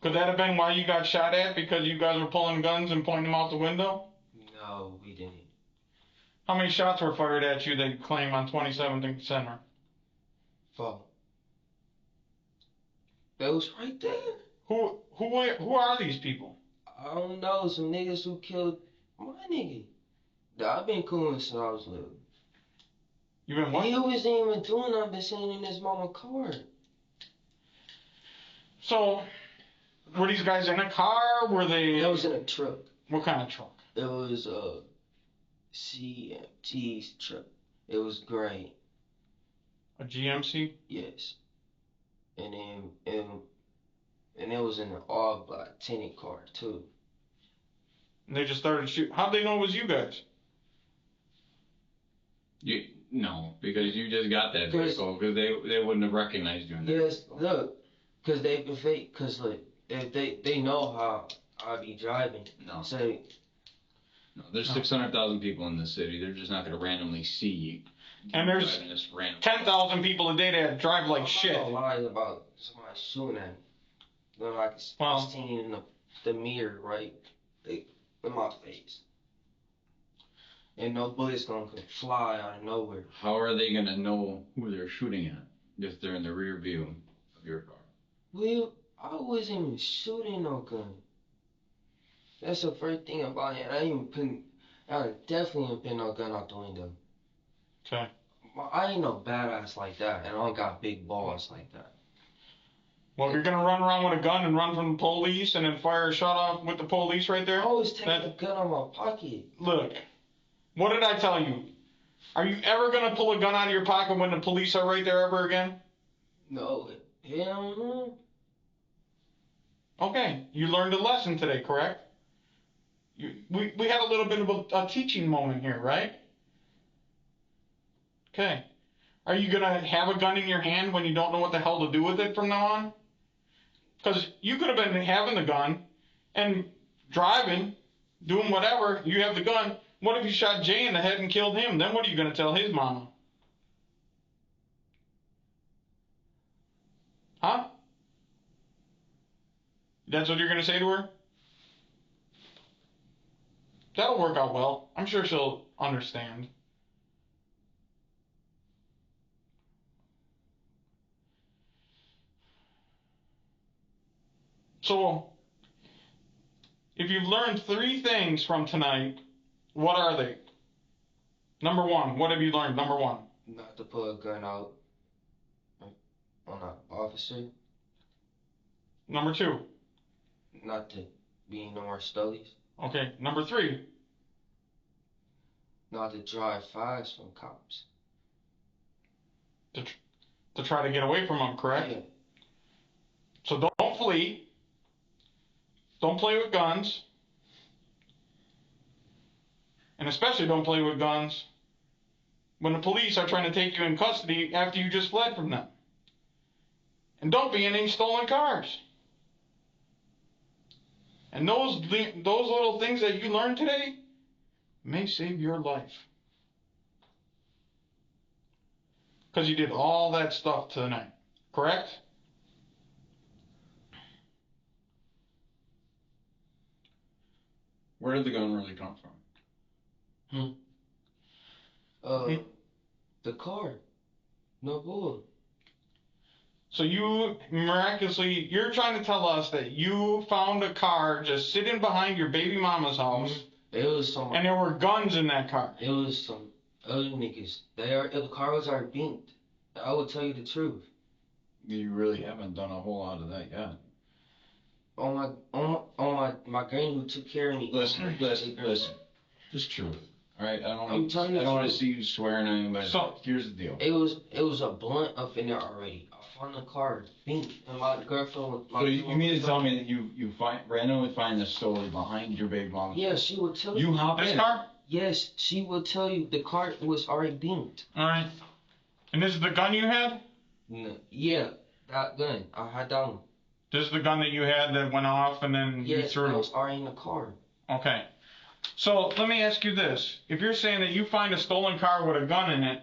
Could that have been why you got shot at? Because you guys were pulling guns and pointing them out the window? No, we didn't. How many shots were fired at you, they claim, on 27th and Center? 4. That was right there. Who are these people? I don't know, some niggas who killed my nigga. I've been cool since I was little. You been what? He wasn't even doing nothing but sitting in his mama car. So, were these guys in a car? Were they... It was in a truck. What kind of truck? It was a CMT's truck. It was gray. A GMC? Yes. And it was in an all black tinted car too. And they just started shooting. How'd they know it was you guys? No, because you just got that vehicle, because they wouldn't have recognized you in there. Yes, look, because they know how I be driving. No. So No, there's 600,000 people in this city. They're just not going to randomly see you. And there's 10,000 people a day that drive like shit. I'm not lying about somebody shooting at me. They're like 16 in the mirror, right? In my face. And no bullets gonna fly out of nowhere. How are they going to know who they're shooting at if they're in the rear view of your car? Well, I wasn't even shooting no gun. That's the first thing about it. I definitely ain't put no gun out the window. Okay. I ain't no badass like that, and I don't got big balls like that. Well, you're gonna run around with a gun and run from the police and then fire a shot off with the police right there? I always take the gun out of my pocket. Look, what did I tell you? Are you ever gonna pull a gun out of your pocket when the police are right there ever again? No. Hell no. Okay, you learned a lesson today, correct? We had a little bit of a teaching moment here, right? Okay. Are you gonna have a gun in your hand when you don't know what the hell to do with it from now on? Because you could have been having the gun and driving, doing whatever, you have the gun. What if you shot Jay in the head and killed him? Then what are you gonna tell his mama? Huh? That's what you're gonna say to her? That'll work out well. I'm sure she'll understand. So, if you've learned 3 things from tonight, what are they? Number 1, what have you learned? Number 1. Not to pull a gun out on an officer. Number 2. Not to be no more stollies. Okay. Number 3. Not to drive fast from cops. To try to get away from them, correct? Yeah. So don't flee. Don't play with guns. And especially don't play with guns when the police are trying to take you in custody after you just fled from them. And don't be in any stolen cars. And those little things that you learned today may save your life. Because you did all that stuff tonight, correct? Where did the gun really come from? The car. No bull. So you miraculously, you're trying to tell us that you found a car just sitting behind your baby mama's house, It was some. and there were guns in that car. It was some other niggas. The car was already beat. I will tell you the truth. You really haven't done a whole lot of that yet. On my granny who took care of me. Listen. Just truth. Alright, I I'm don't telling you want to truth. see you swearing on anybody. So- Here's the deal. It was a blunt up in there already. I found the car beat, and my girlfriend. So you mean to tell me that you randomly find this story behind your big mom? Yeah, she will tell you. You hop This in. car? Yes, she will tell you the car was already beat. Alright. And this is the gun you had? No, yeah, that gun. I had that one. This is the gun that you had that went off and then you Yes, threw it it? was already in the car. Okay. So let me ask you this. If you're saying that you find a stolen car with a gun in it,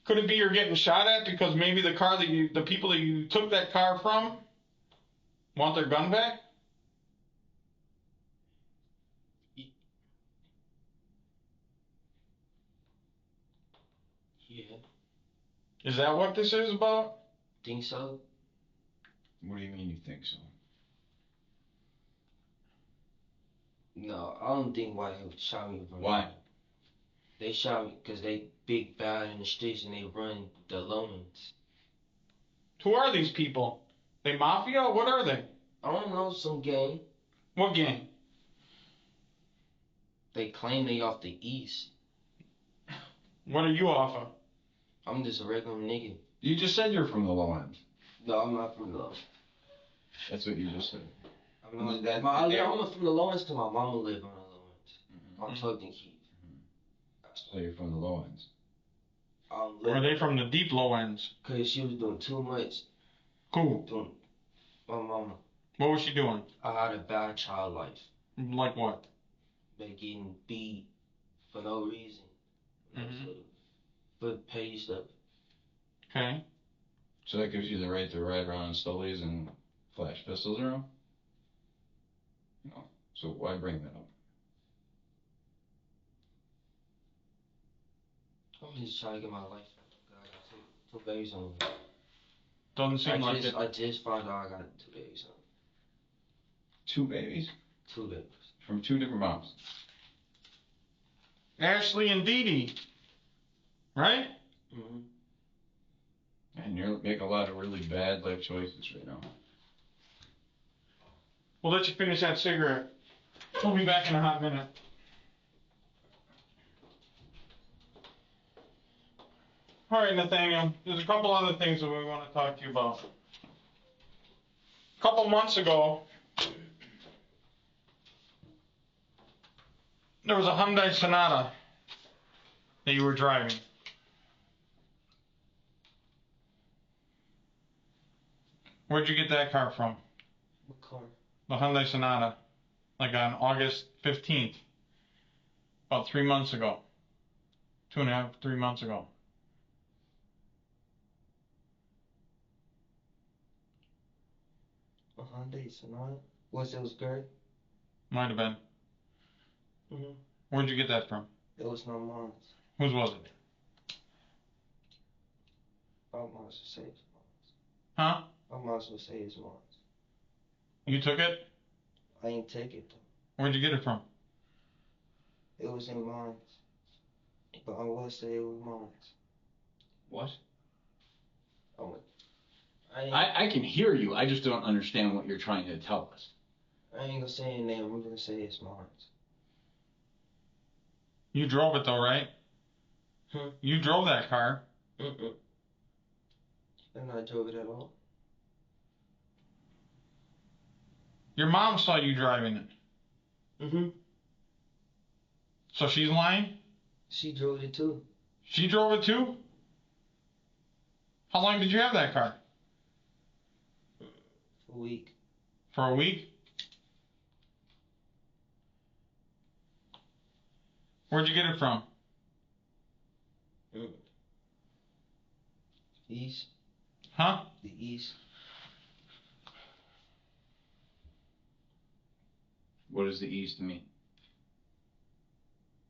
could it be you're getting shot at because maybe the people that you took that car from want their gun back? Yeah, Is that what this is about? think so. What do you mean you think so? No, I don't think why they shot me. Bro. Why? They shot me because they big bad in the streets and they run the loans. Who are these people? They mafia? What are they? I don't know, some gang. What gang? They claim they off the east. What are you off of? I'm just a regular nigga. You just said you're from the low end. No, I'm not from the low. That's what you just said. I'm not. That- I'm from the lowest because my mama lived on the lowest. I'm talking key. So you're from the low ends. Or are they from the deep low ends? Because she was doing too much. Cool. Doing my mama. What was she doing? I had a bad child life. Like what? Been getting beat for no reason. Mhm. For petty stuff. Okay. So that gives you the right to ride around in stollies and flash pistols around? No. So why bring that up? I'm just trying to get my life. I got two babies on me. Doesn't seem like it. I just found out I got 2 babies on me. 2 babies? 2 babies. From 2 different moms. Ashley and Dee Dee. Right? Mm-hmm. And you're making a lot of really bad life choices right now. We'll let you finish that cigarette. We'll be back in a hot minute. All right, Nathaniel, there's a couple other things that we want to talk to you about. A couple months ago, there was a Hyundai Sonata that you were driving. Where'd you get that car from? What car? The Hyundai Sonata, like on August 15th, about 3 months ago. 2.5, 3 months ago. A Hyundai Sonata? Was it was great? Might have been. Mm-hmm. Where'd you get that from? It was not mine. Whose was it? I might as well say it's Huh? mine. I might as well say it's mine. You took it? I ain't take it though. Where'd you get it from? It was in mine. But I will say it was mine. What? I I can hear you. I just don't understand what you're trying to tell us. ain't gonna say a name. I'm gonna say it's mine. You drove it though, right? Hmm. You drove that car. Mm-mm. And I drove it at all. Your mom saw you driving it. Mm-hmm. So she's lying? She drove it too. She drove it too? How long did you have that car? For a week. For a week? Where'd you get it from? East. Huh? The east. What does the east mean?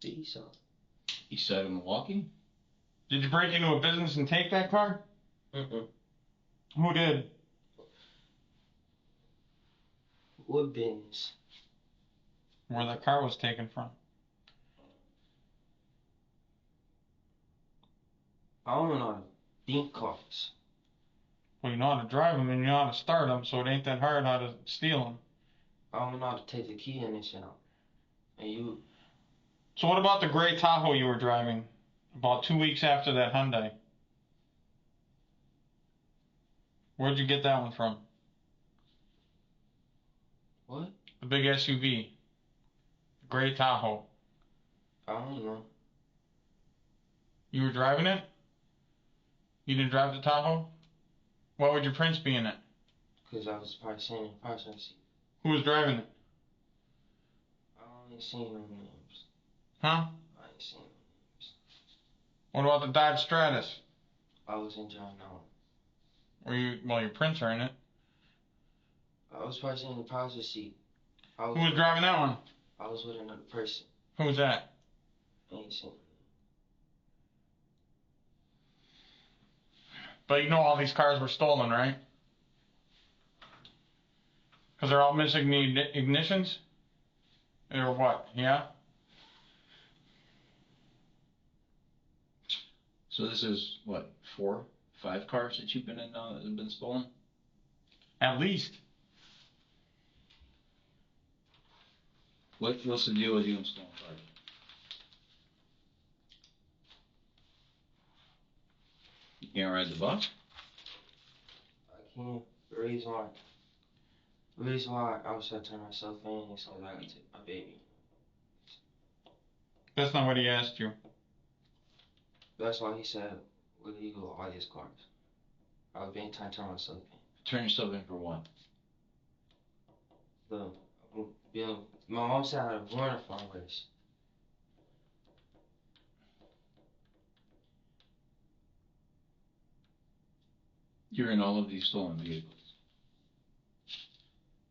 The east side. East side of Milwaukee? Did you break into a business and take that car? Who did? What business? Where that car was taken from? I don't know how to think cars. Well, you know how to drive them and you know how to start them, so it ain't that hard how to steal them. I don't know how to take the key in and shit out. And you, So what about the gray Tahoe you were driving about 2 weeks after that Hyundai? Where'd you get that one from? what? The big SUV. The gray Tahoe. I don't know. You were driving it? You didn't drive the Tahoe? Why would your prince be in it? Because I was probably sitting in the passenger seat. Who was driving it? I ain't seen no names. Huh? I ain't seen no names. What about the Dodge Stratus? I was enjoying that one. Well, your prints are in it. I was probably sitting in the passenger seat. Who was driving that one? I was with another person. Who was that? I ain't seen. But you know all these cars were stolen, right? Because they're all missing the ignitions? Or what? Yeah? So this is, what, 4, 5 cars that you've been in now that have been stolen? At least. What's the deal with you and stolen cars? You can't ride the bus? I can't. The reason why I was trying to turn myself in is so I could take my baby. That's not what he asked you. That's why he said, where do you go all these cars? I was being trying to turn myself in. Turn yourself in for what? My mom said I had a warrant for all this. You're in all of these stolen vehicles.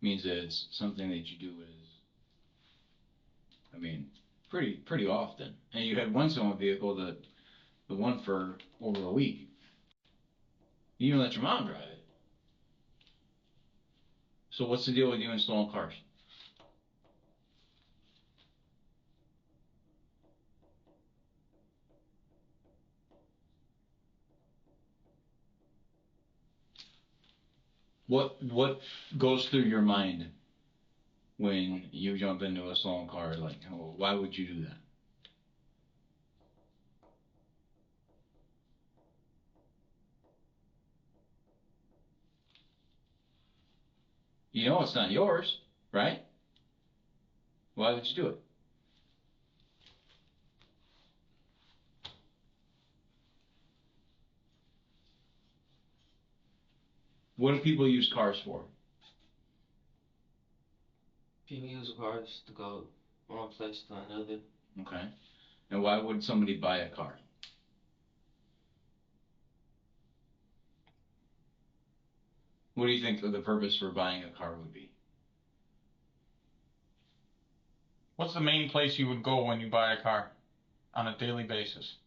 Means that it's something that you do pretty often. And you had one stolen vehicle, the one for over a week. You even let your mom drive it. So what's the deal with you and stolen cars? What goes through your mind when you jump into a stolen car? Like, why would you do that? You know it's not yours, right? Why would you do it? What do people use cars for? People use cars to go one place to another. Okay. And why would somebody buy a car? What do you think the purpose for buying a car would be? What's the main place you would go when you buy a car on a daily basis?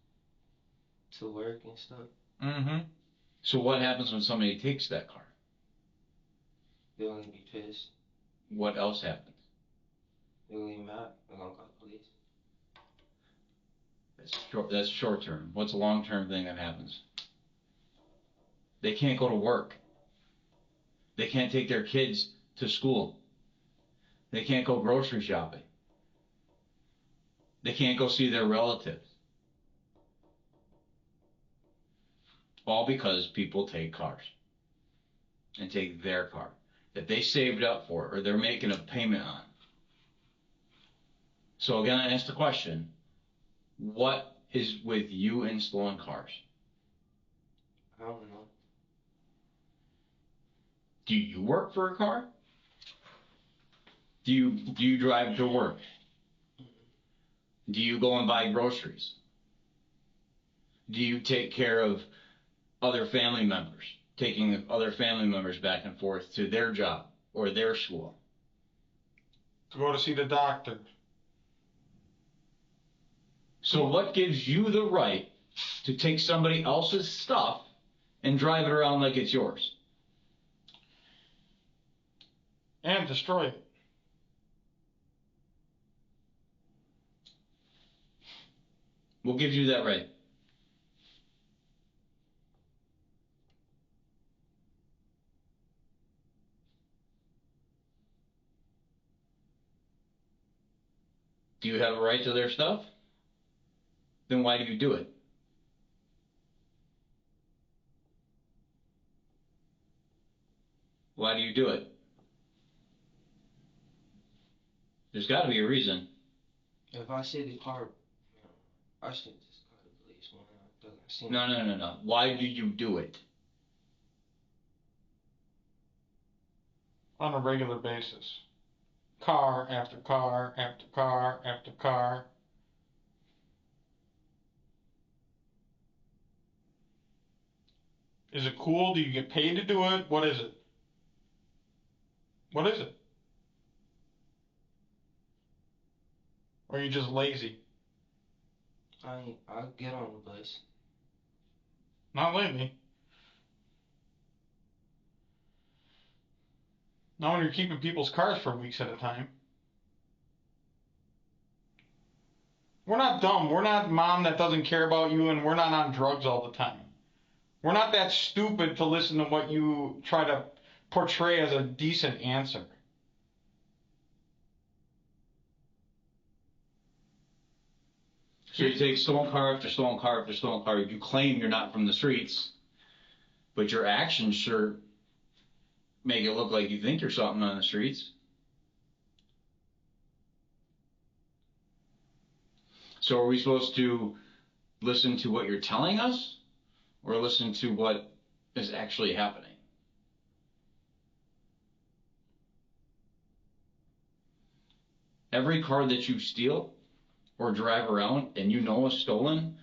To work and stuff. Mm-hmm. So what happens when somebody takes that car? They're gonna be pissed. What else happens? They're gonna be mad. They're gonna call the police. That's short term. What's a long term thing that happens? They can't go to work. They can't take their kids to school. They can't go grocery shopping. They can't go see their relatives. All because people take cars. And take their car that they saved up for or they're making a payment on. So again, I ask the question, what is with you and stolen cars? I don't know. Do you work for a car? Do you drive to work? Do you go and buy groceries? Do you take care of other family members? Taking other family members back and forth to their job or their school? To go to see the doctor. So what gives you the right to take somebody else's stuff and drive it around like it's yours. And destroy it. What gives you that right? Do you have a right to their stuff? Then why do you do it? Why do you do it? There's got to be a reason. If I see the car, I should just call the police when I doesn't see me. No. Why do you do it? On a regular basis. Car after car after car after car. Is it cool? Do you get paid to do it? What is it? What is it? Or are you just lazy? I'll get on the bus. Not lately. Not when you're keeping people's cars for weeks at a time. We're not dumb. We're not mom that doesn't care about you, and we're not on drugs all the time. We're not that stupid to listen to what you try to portray as a decent answer. So you take stolen car after stolen car after stolen car. You claim you're not from the streets, but your actions sure make it look like you think you're something on the streets. So are we supposed to listen to what you're telling us, or listen to what is actually happening? Every car that you steal or drive around and you know is stolen,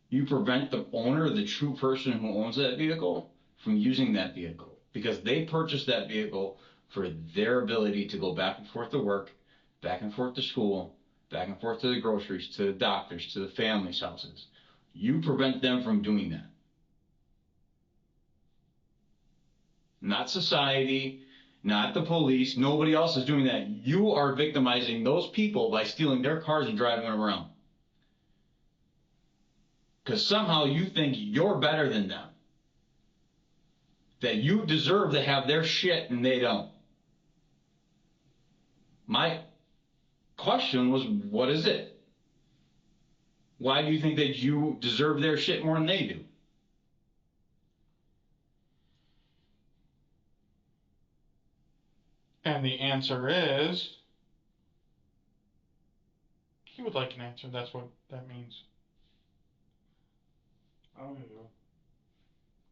you prevent the owner, the true person who owns that vehicle, from using that vehicle, because they purchased that vehicle for their ability to go back and forth to work, back and forth to school, back and forth to the groceries, to the doctors, to the family's houses. You prevent them from doing that. Not society, not the police, nobody else is doing that. You are victimizing those people by stealing their cars and driving them around. Because somehow you think you're better than them. That you deserve to have their shit and they don't. My question was, what is it? Why do you think that you deserve their shit more than they do? And the answer is, he would like an answer. That's what that means. I don't know.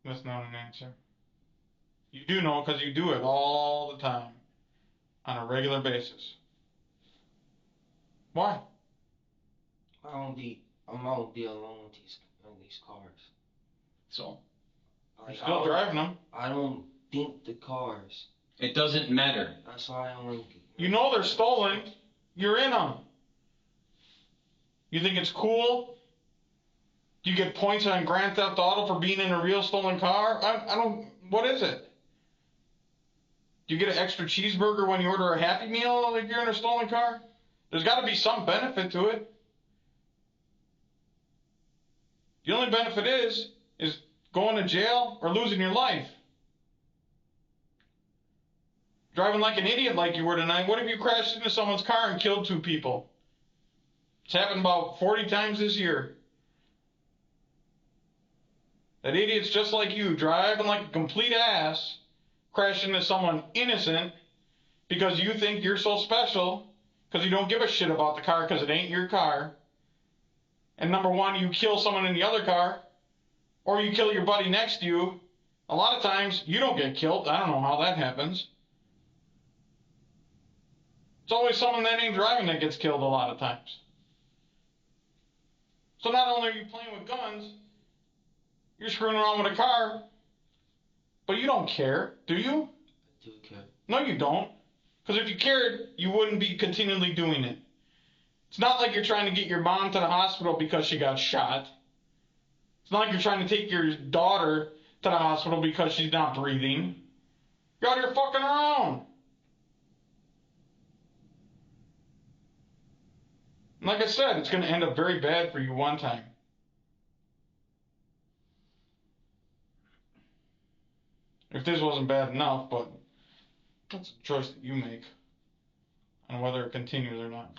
That's not an answer. You do know because you do it all the time, on a regular basis. Why? I don't be alone with these cars. So, You're still driving them. I don't think the cars. it doesn't matter. That's why I only. You know they're stolen. You're in them. You think it's cool? Do you get points on Grand Theft Auto for being in a real stolen car? I don't. What is it? Do you get an extra cheeseburger when you order a Happy Meal if you're in a stolen car? There's got to be some benefit to it. The only benefit is going to jail or losing your life. Driving like an idiot like you were tonight. What if you crashed into someone's car and killed 2 people? It's happened about 40 times this year. That idiot's just like you, driving like a complete ass, crashed into someone innocent because you think you're so special, because you don't give a shit about the car because it ain't your car. And number one, you kill someone in the other car, or you kill your buddy next to you. A lot of times, you don't get killed. I don't know how that happens. It's always someone that ain't driving that gets killed a lot of times. So not only are you playing with guns, you're screwing around with a car, but you don't care, do you? I do care. No, you don't. Because if you cared, you wouldn't be continually doing it. It's not like you're trying to get your mom to the hospital because she got shot. It's not like you're trying to take your daughter to the hospital because she's not breathing. You're out here fucking around. And like I said, it's going to end up very bad for you one time. If this wasn't bad enough, but that's a choice that you make on whether it continues or not.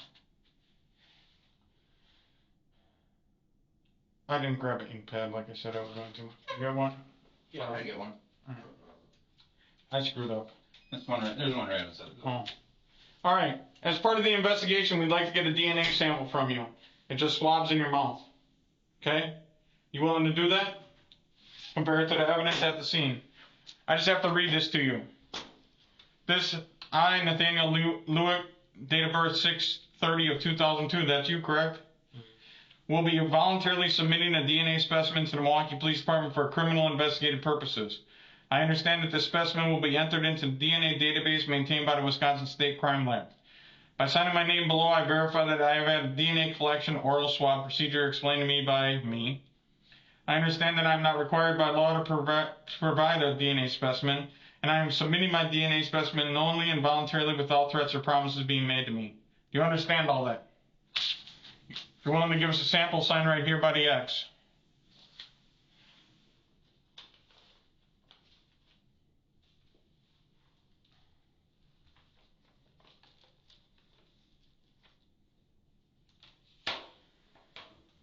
I didn't grab an ink pad like I said I was going to. You got one? Yeah, I get one. I screwed up. There's one right outside the door. Oh. Alright, as part of the investigation, we'd like to get a DNA sample from you. It just swabs in your mouth. Okay? You willing to do that? Compare it to the evidence at the scene. I just have to read this to you. This, I, Nathaniel Lewick, date of birth 6/30 of 2002, that's you, correct? Will be voluntarily submitting a DNA specimen to the Milwaukee Police Department for criminal investigative purposes. I understand that this specimen will be entered into the DNA database maintained by the Wisconsin State Crime Lab. By signing my name below, I verify that I have had a DNA collection oral swab procedure explained to me by me. I understand that I am not required by law to provide a DNA specimen, and I am submitting my DNA specimen knowingly and voluntarily without threats or promises being made to me. Do you understand all that? If you're willing to give us a sample, sign right here by the X.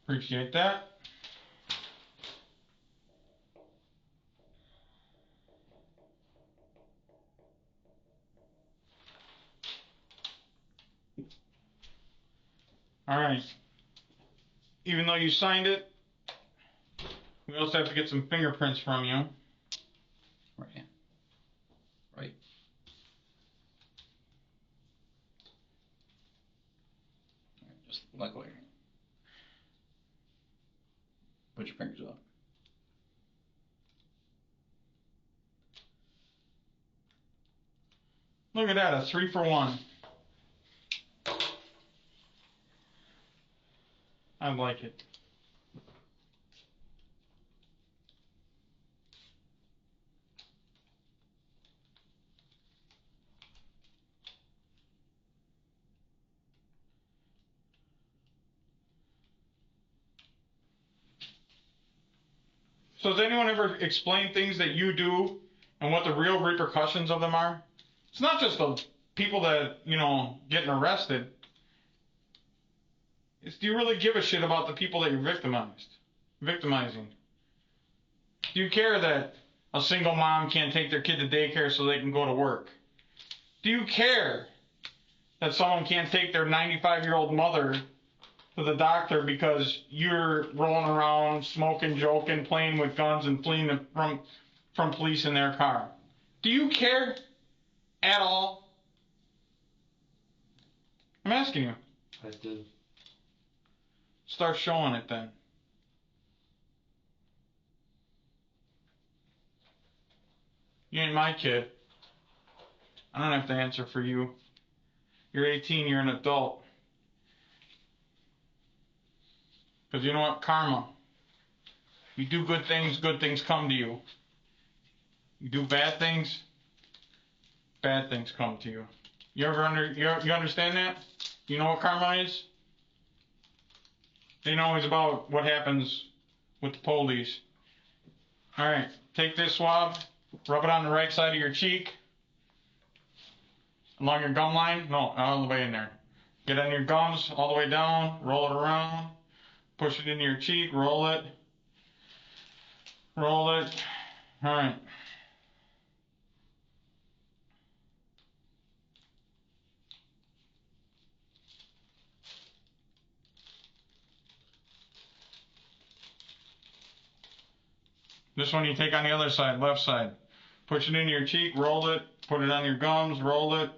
Appreciate that. All right. Even though you signed it, we also have to get some fingerprints from you. Right hand. Right. Alright, just like over here. Put your fingers up. Look at that, a 3 for 1. I like it. So has anyone ever explained things that you do and what the real repercussions of them are? It's not just the people that, getting arrested. It's, do you really give a shit about the people that you're victimizing? Do you care that a single mom can't take their kid to daycare so they can go to work? Do you care that someone can't take their 95-year-old mother to the doctor because you're rolling around, smoking, joking, playing with guns, and fleeing from police in their car? Do you care at all? I'm asking you. I do. Start showing it then. You ain't my kid. I don't have to answer for you. You're 18, you're an adult. Because you know what? Karma. You do good things come to you. You do bad things come to you. You understand that? You know what karma is? They know it's about what happens with the police. Alright, take this swab, rub it on the right side of your cheek. Along your gum line? No, all the way in there. Get on your gums, all the way down, roll it around, push it into your cheek, roll it. Roll it. Alright. This one you take on the other side, left side. Push it into your cheek, roll it, put it on your gums, roll it.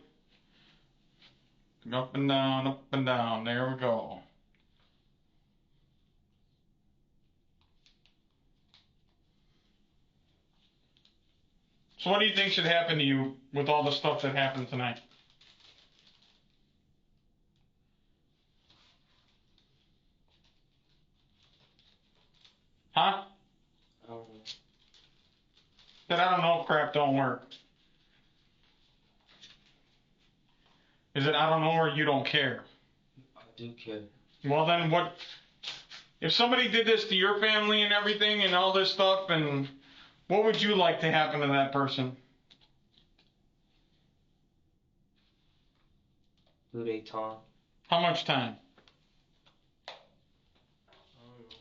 Up and down, up and down. There we go. So what do you think should happen to you with all the stuff that happened tonight? Huh? That I don't know crap don't work? Is it I don't know or you don't care? I do care. Well then what, if somebody did this to your family and everything and all this stuff, and what would you like to happen to that person? Do they time? How much time? I don't know.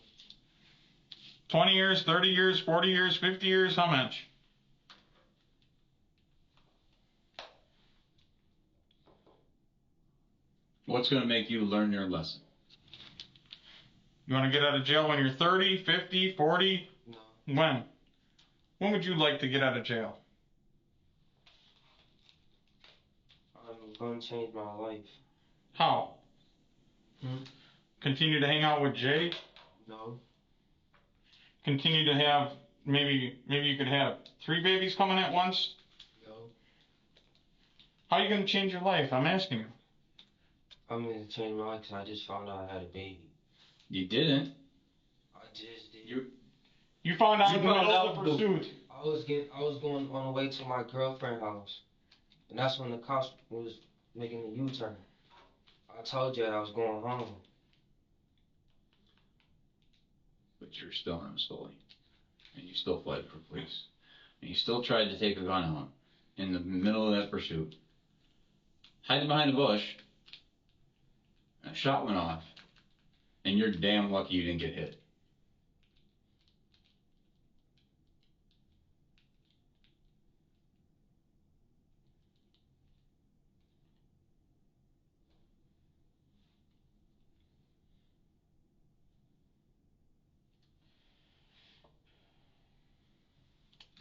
20 years, 30 years, 40 years, 50 years, how much? What's gonna make you learn your lesson? You want to get out of jail when you're 30, 50, 40? No. When? When would you like to get out of jail? I'm gonna change my life. How? Hmm? Continue to hang out with Jay? No. Continue to have, maybe you could have 3 babies coming at once? No. How are you going to change your life? I'm asking you. I'm gonna change my life because I just found out I had a baby. You didn't. I just did. You found out You in the found middle out of the pursuit. I was going on the way to my girlfriend's house, and that's when the cops was making a U-turn. I told you I was going home. But you're still an employee. And you still fled for police. And you still tried to take a gun out in the middle of that pursuit. Hiding behind a bush. A shot went off. And you're damn lucky you didn't get hit.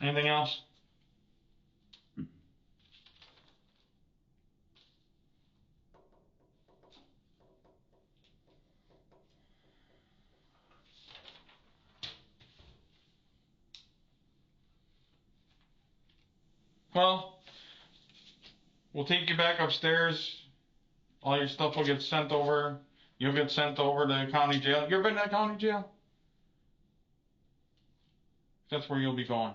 Anything else? Well, we'll take you back upstairs. All your stuff will get sent over. You'll get sent over to the county jail. You ever been to the county jail? That's where you'll be going.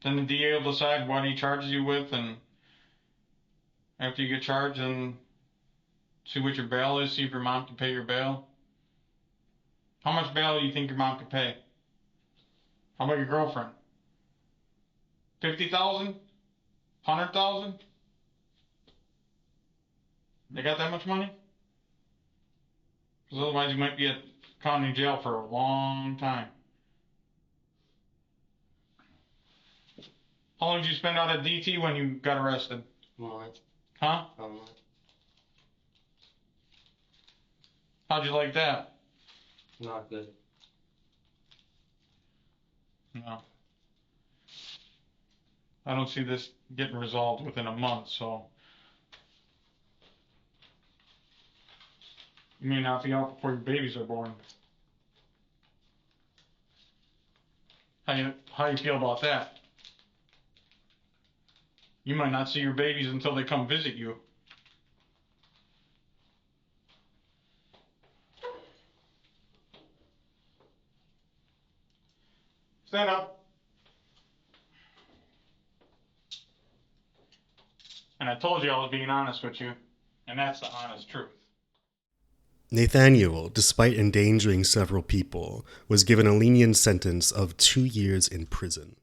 Then the DA will decide what he charges you with, and after you get charged, then see what your bail is, see if your mom can pay your bail. How much bail do you think your mom could pay? How about your girlfriend? 50,000? 100,000? They got that much money? Because otherwise you might be at county jail for a long time. How long did you spend out at DT when you got arrested? A month. Huh? A month. How'd you like that? Not good. No. I don't see this getting resolved within a month, so. You may not be out before your babies are born. How you feel about that? You might not see your babies until they come visit you. Stand up. And I told you I was being honest with you, and that's the honest truth. Nathaniel, despite endangering several people, was given a lenient sentence of 2 years in prison.